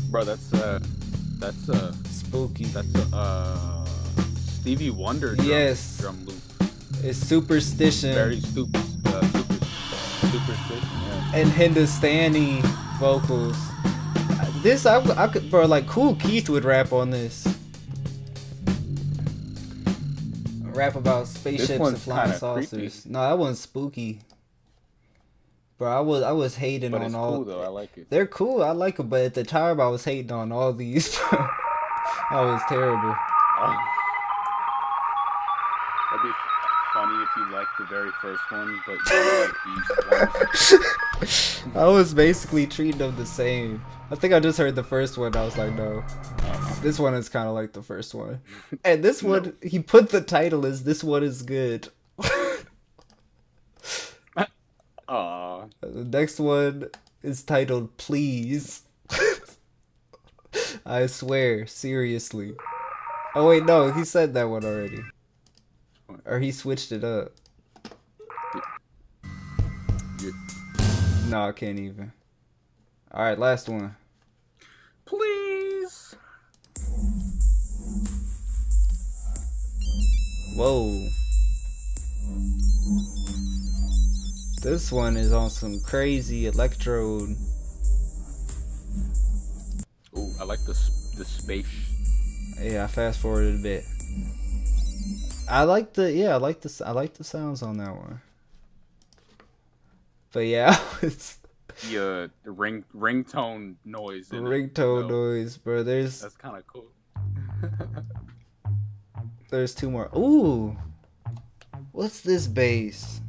Bro, that's spooky. That's Stevie Wonder drum loop. It's superstition. Very superstition, yeah. And Hindustani vocals. This I could, bro, like Cool Keith would rap on this. Rap about spaceships and flying saucers. Creepy. No, that one's spooky. Bro, I was hating but on it's all. Cool though, I like it. They're cool, I like them, but at the time I was hating on all these. I was terrible. That'd be funny if you liked the very first one, but you like these ones. I was basically treating them the same. I think I just heard the first one. I was like, no, this one is kind of like the first one. And this one, he put the title as "This One Is Good." Aww. The next one is titled "Please." I swear, seriously. Oh wait, no, he said that one already. Or he switched it up. Yeah. No, I can't even. Alright, last one. Please. Whoa. This one is on some crazy electrode. Ooh, I like the space. Yeah, I fast forwarded a bit. I like the sounds on that one. But yeah, it's The ringtone noise. ringtone noise, bro. That's kind of cool. There's 2 more. Ooh, what's this bass?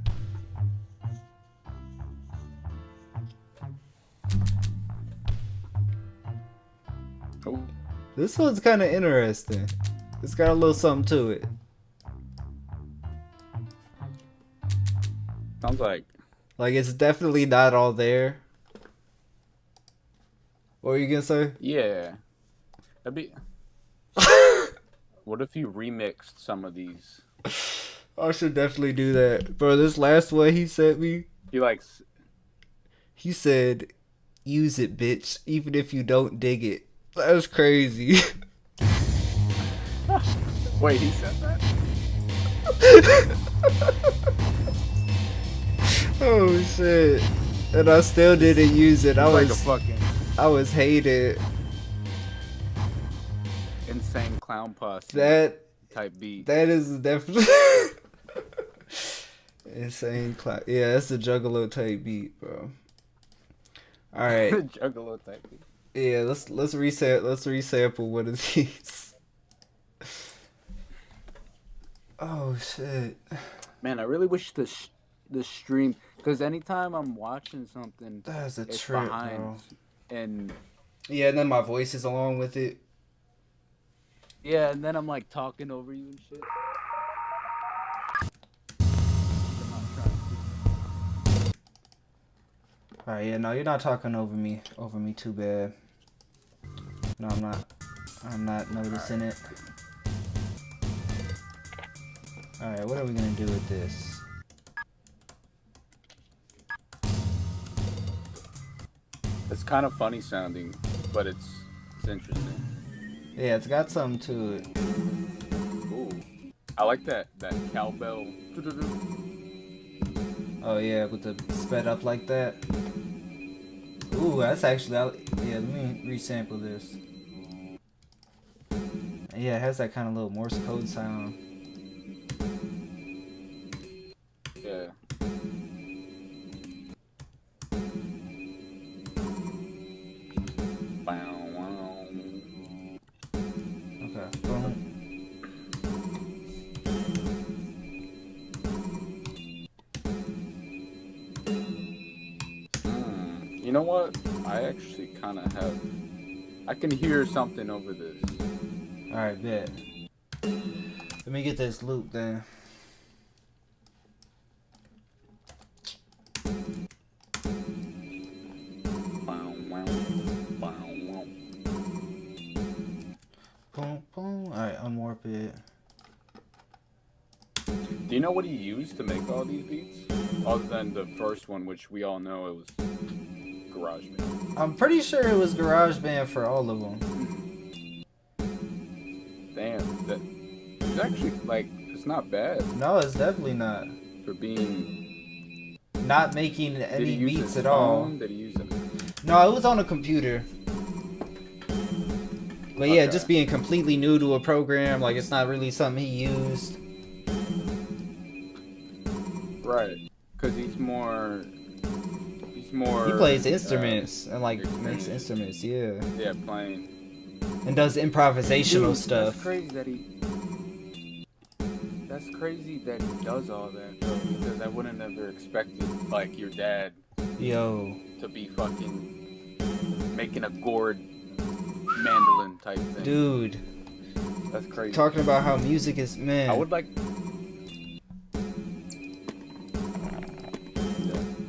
Oh. This one's kind of interesting. It's got a little something to it. Sounds like it's definitely not all there. What were you gonna say? yeah. That'd be. What if you remixed some of these? I should definitely do that, bro. This last one he sent me. He said, "Use it, bitch, even if you don't dig it." That's crazy. Wait, he said that? Oh shit! And I still didn't use it. I was hated. Insane clown posse. That type beat. That is definitely insane clown. Yeah, that's a Juggalo type beat, bro. All right. Juggalo type beat. Yeah, let's resample one of these. Oh shit. Man, I really wish the stream, because anytime I'm watching something, that's a it's trip, behind, bro. And yeah, and then my voice is along with it. Yeah, and then I'm like talking over you and shit. All right, yeah, no, you're not talking over me too bad. No, I'm not. I'm not noticing it. All right, what are we gonna do with this? It's kind of funny sounding, but it's interesting. Yeah, it's got something to it. Ooh, I like that cowbell. Oh yeah, with the sped up like that. Ooh, that's actually, yeah, let me resample this. Yeah, it has that kind of little Morse code sound. Yeah. Okay, boom. You know what? I actually kind of have. I can hear something over this. Alright, bet. Let me get this loop then. Boom, boom. Alright, unwarp it. Do you know what he used to make all these beats? Other than the first one, which we all know it was GarageBand. I'm pretty sure it was GarageBand for all of them. Damn, that it's actually like it's not bad No, it's definitely not. for being. Not making Did he any use beats his at all. phone? Did he use it? No, it was on a computer. But yeah, Okay. just being completely new to a program, like it's not really something he used. Right, because he's more. He plays instruments and like experienced. makes instruments, yeah. Yeah, playing. And does improvisational Dude, stuff. That's crazy that he. That's crazy that he does all that though, because I wouldn't have ever expected like your dad Yo. to be fucking making a gourd mandolin type thing. Dude. That's crazy. Talking about how music is, man. I would like.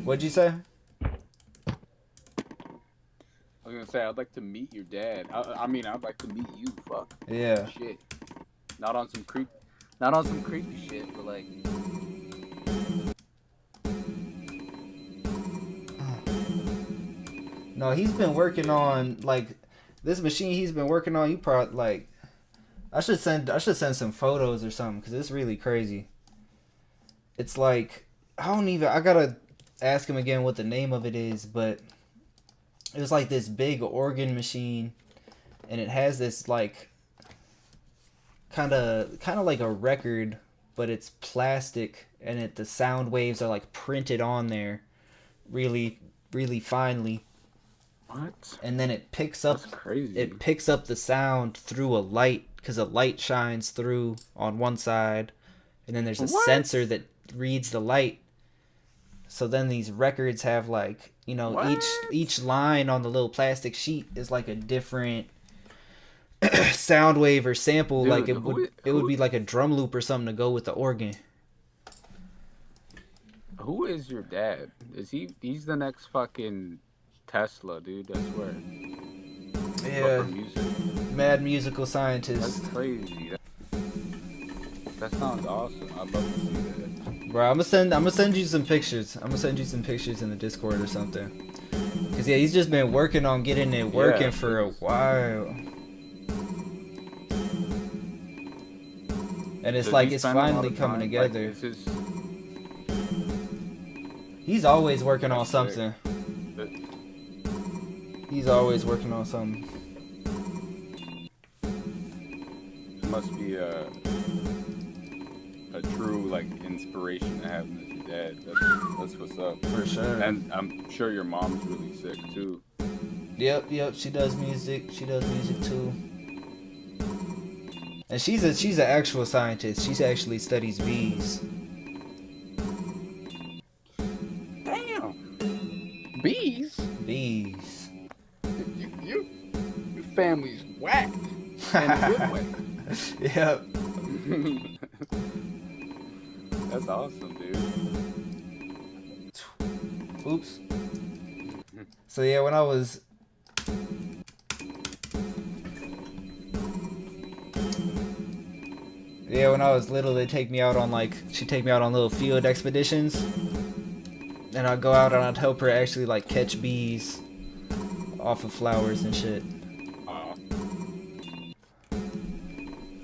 What'd you say? I was gonna say I'd like to meet your dad. I mean I'd like to meet you. Fuck. Yeah. Shit. Not on some creepy shit, but like. No, he's been working on like this machine he's been working on. You probably like I should send some photos or something because it's really crazy. It's like I gotta ask him again what the name of it is, but it was like this big organ machine, and it has this like kind of like a record, but it's plastic, and the sound waves are like printed on there, really finely. What? And then it picks up. That's crazy. It picks up the sound through a light because a light shines through on one side, and then there's a sensor that reads the light. So then these records have like each line on the little plastic sheet is like a different sound wave or sample. Dude, like it would be like a drum loop or something to go with the organ. Who is your dad? He's the next fucking Tesla, dude, I swear. Yeah, But for music. mad musical scientist. That's crazy. That sounds awesome. I'd love to see that. Bro, I'm gonna send you some pictures. I'm gonna send you some pictures in the Discord or something. Cause yeah, he's just been working on getting it working for a while. And it's like it's finally coming together. He's always working on something. He's always working on something. It must be a true like inspiration to have him as your dad. That's what's up. For sure. And I'm sure your mom's really sick too. Yep. She does music. She does music too. And she's an actual scientist. She actually studies bees. Damn. Bees. Bees. Your family's whack in a good way. Yep. That's awesome, dude. Oops. So yeah, when I was little, she'd take me out on little field expeditions, and I'd go out and I'd help her actually like catch bees off of flowers and shit.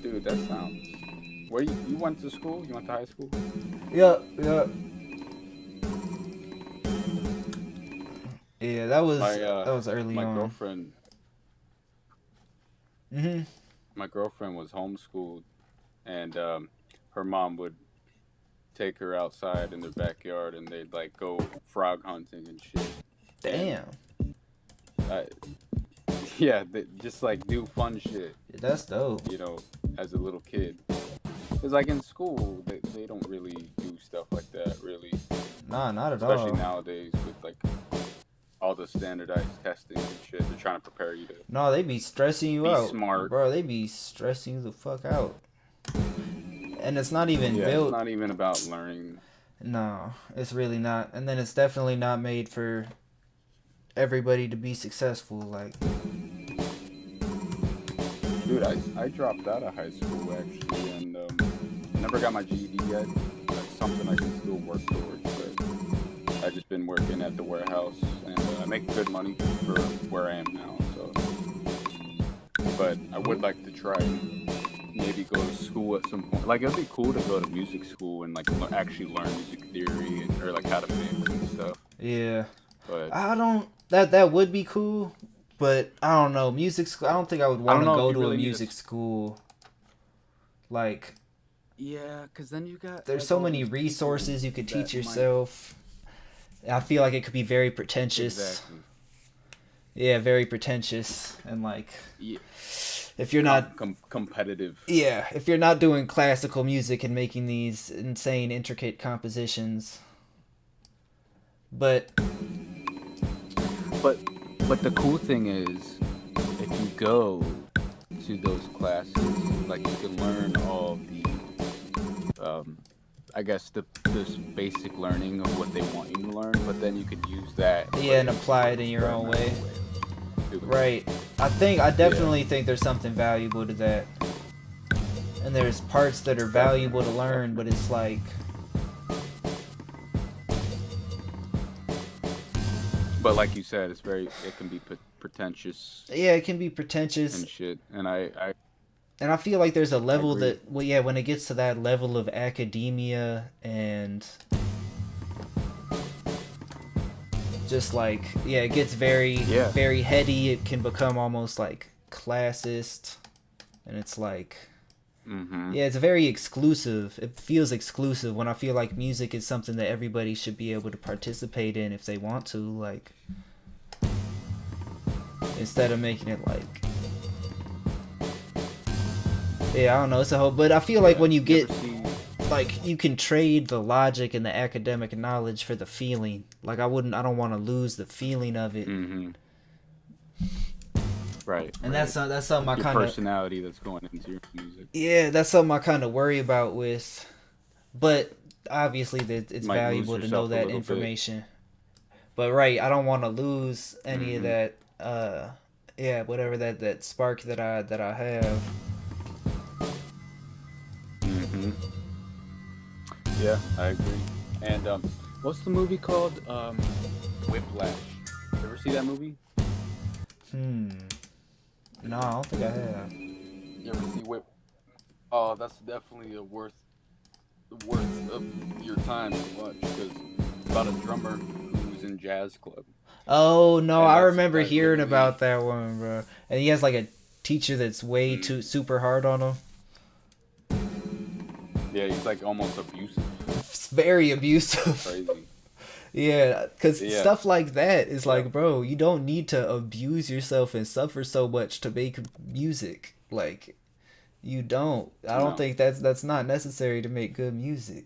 Dude, that sounds. Where you went to school? You went to high school? Yeah, yeah. Yeah, that was early my on. girlfriend. Mhm. My girlfriend was homeschooled, and her mom would take her outside in their backyard, and they'd like go frog hunting and shit. Damn. Yeah, they just like do fun shit. Yeah, that's dope. You know, as a little kid. Because like in school, they don't really do stuff like that, really. Nah, not at Especially all. nowadays with like all the standardized testing and shit. They're trying to prepare you to No, they be stressing you be out. smart. Bro, they be stressing you the fuck out. And it's not even built. It's not even about learning. No, it's really not. And then it's definitely not made for everybody to be successful. Like, dude, I dropped out of high school actually, and never got my GED yet. That's something I can still work towards. But I've just been working at the warehouse, and I make good money for where I am now. So, but I would like to try and maybe go to school at some point. Like, it'd be cool to go to music school and like actually learn music theory or like how to mix and stuff. yeah. But That would be cool, but I don't know. Music school, I don't think I would want to go to a music school. Like, yeah, because then you got there's like, so all many these resources you could people teach that yourself. I feel like it could be very pretentious. Exactly. Yeah, very pretentious, and like, Yeah. if you're not competitive. Yeah, if you're not doing classical music and making these insane, intricate compositions. But the cool thing is, if you go to those classes, like you can learn all the, I guess this basic learning of what they want you to learn, but then you can use that. yeah, and apply it in your own way. Right. I definitely think there's something valuable to that. And there's parts that are valuable to learn, but it's like, but like you said, it can be pretentious yeah, it can be pretentious. and shit. And I And I feel like there's a level agree. that, well, yeah, when it gets to that level of academia and just like, yeah, it gets very, very heady. It can become almost like classist. And it's like, yeah, it's very exclusive. It feels exclusive when I feel like music is something that everybody should be able to participate in if they want to. Like, instead of making it like, yeah, I don't know, it's a whole, but I feel like when you get, like, you can trade the logic and the academic knowledge for the feeling. Like, I don't want to lose the feeling of it. Right. And that's something I your kind of, personality that's going into your music. yeah, that's something I kind of worry about with, but obviously it's Might valuable lose to know yourself a that little information. But right, I don't want to lose any of that, yeah, whatever that spark that I have. Yeah, I agree. And what's the movie called? Whiplash. You ever see that movie? No, I don't think I have. You ever see Whip? Oh, that's definitely worth of your time to watch, because it's about a drummer who's in jazz club. Oh no, And I that's remember like hearing literally- about that one, bro. And he has like a teacher that's way too super hard on him. Yeah, he's like almost abusive. It's very abusive. Crazy. Yeah, because Yeah. stuff like that is like, bro, you don't need to abuse yourself and suffer so much to make music. Like, you don't. I don't No. think that's not necessary to make good music.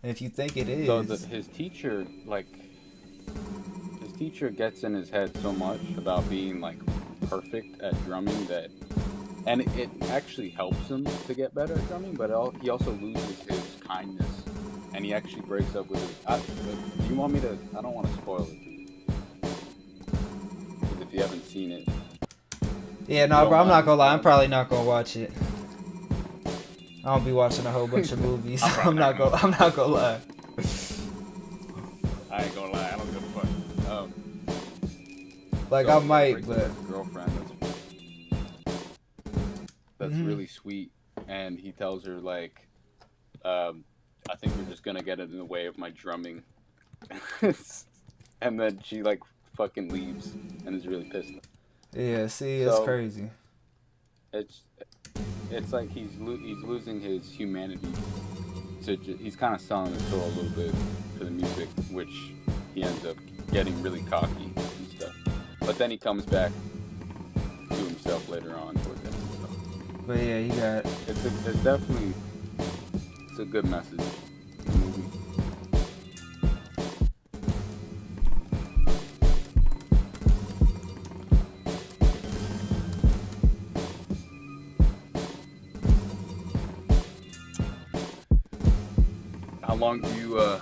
And if you think it is, So his teacher gets in his head so much about being like perfect at drumming that, and it actually helps him to get better at drumming, but he also loses his kindness, and he actually breaks up with his. Do you want me to? I don't want to spoil it. you haven't seen it. Yeah, no, bro, I'm not gonna lie. I'm probably not gonna watch it. I don't be watching a whole bunch of movies. I'm not gonna lie. I ain't gonna lie. I don't give a fuck. Like, so I might, breaks but up with his girlfriend that's really sweet, and he tells her like, I think you're just gonna get it in the way of my drumming, and then she like fucking leaves and is really pissed. yeah, see, it's So, crazy. It's like he's losing his humanity. He's kind of selling his soul a little bit for the music, which he ends up getting really cocky and stuff. But then he comes back to himself later on towards the end. So. But yeah, you got. It's definitely a good message. Movie. How long do you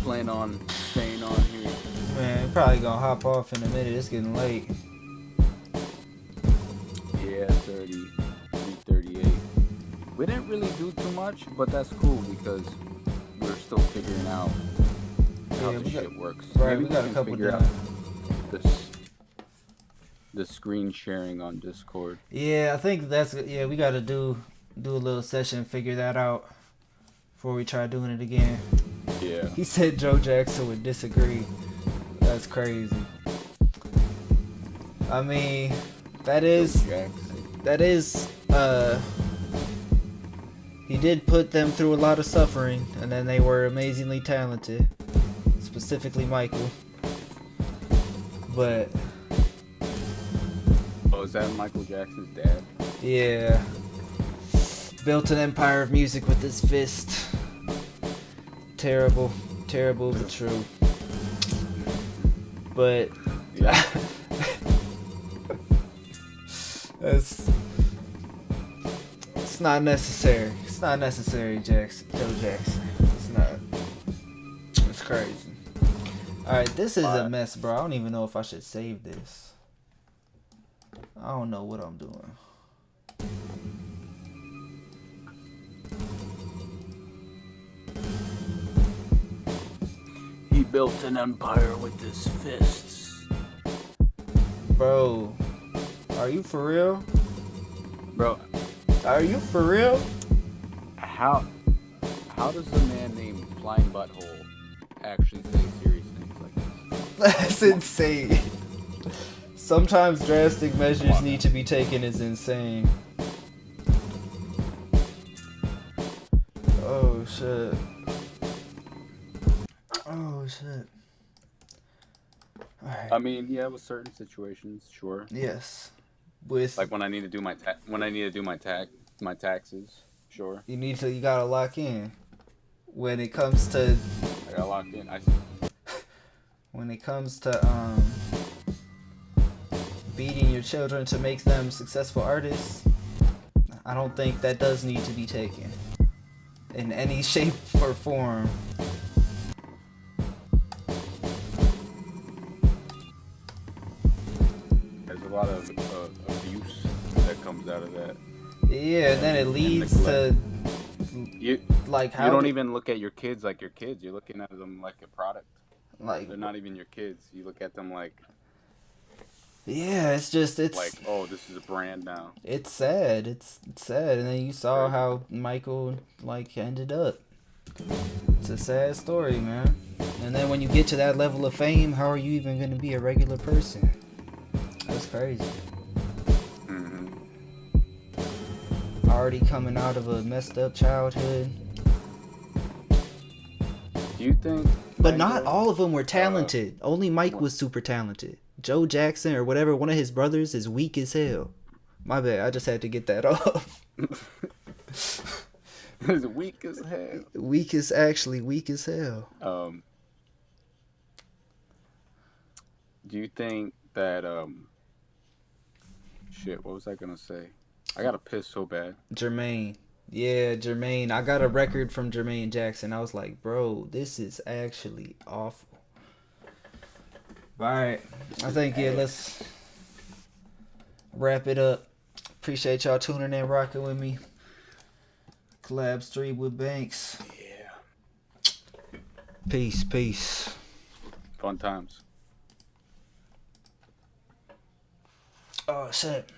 plan on staying on here? Man, probably gonna hop off in a minute. It's getting late. Yeah, 3:38. We didn't really do too much, but that's cool because we're still figuring out how Yeah, the shit works. Right, Maybe we got a can couple figure down. out the screen sharing on Discord. Yeah, I think we gotta do a little session, figure that out before we try doing it again. Yeah. He said Joe Jackson would disagree. That's crazy. I mean, that is he did put them through a lot of suffering, and then they were amazingly talented, specifically Michael. But oh, is that Michael Jackson's dad? yeah, built an empire of music with his fist. Terrible but true. But Yeah. it's not necessary. It's not necessary, Joe Jackson. It's not. It's crazy. Alright, this is a mess, bro. I don't even know if I should save this. I don't know what I'm doing. He built an empire with his fists. Bro, are you for real? Bro, Are you for real? how does a man named Flying Butthole actually say serious things like this? That's insane. Sometimes drastic measures need to be taken is insane. Oh shit. Oh shit. Alright. I mean, yeah, with certain situations, sure. Yes. With Like when I need to do my my taxes, sure. you gotta lock in. When it comes to I got locked in. beating your children to make them successful artists, I don't think that does need to be taken in any shape or form. There's a lot of abuse that comes out of that. Yeah, and then it leads to You like how you don't even look at your kids like your kids. You're looking at them like a product. like They're not even your kids. You look at them like yeah, it's like, oh, this is a brand now. it's sad. It's sad, and then you saw how Michael like ended up. It's a sad story, man. And then when you get to that level of fame, how are you even gonna be a regular person? That's crazy. Mm-hmm. Already coming out of a messed up childhood. Do you think? But not all of them were talented. Only Mike was super talented. Joe Jackson or whatever, one of his brothers is weak as hell. My bad, I just had to get that off. It's weak as hell. Weak as hell. Do you think that shit, what was I gonna say? I gotta piss so bad. Jermaine. Yeah, Jermaine. I got a record from Jermaine Jackson. I was like, bro, this is actually awful. All right. I think, yeah, let's wrap it up. Appreciate y'all tuning in, rocking with me. Collab Street with Banks. Yeah. Peace, peace. Fun times. Oh, shit.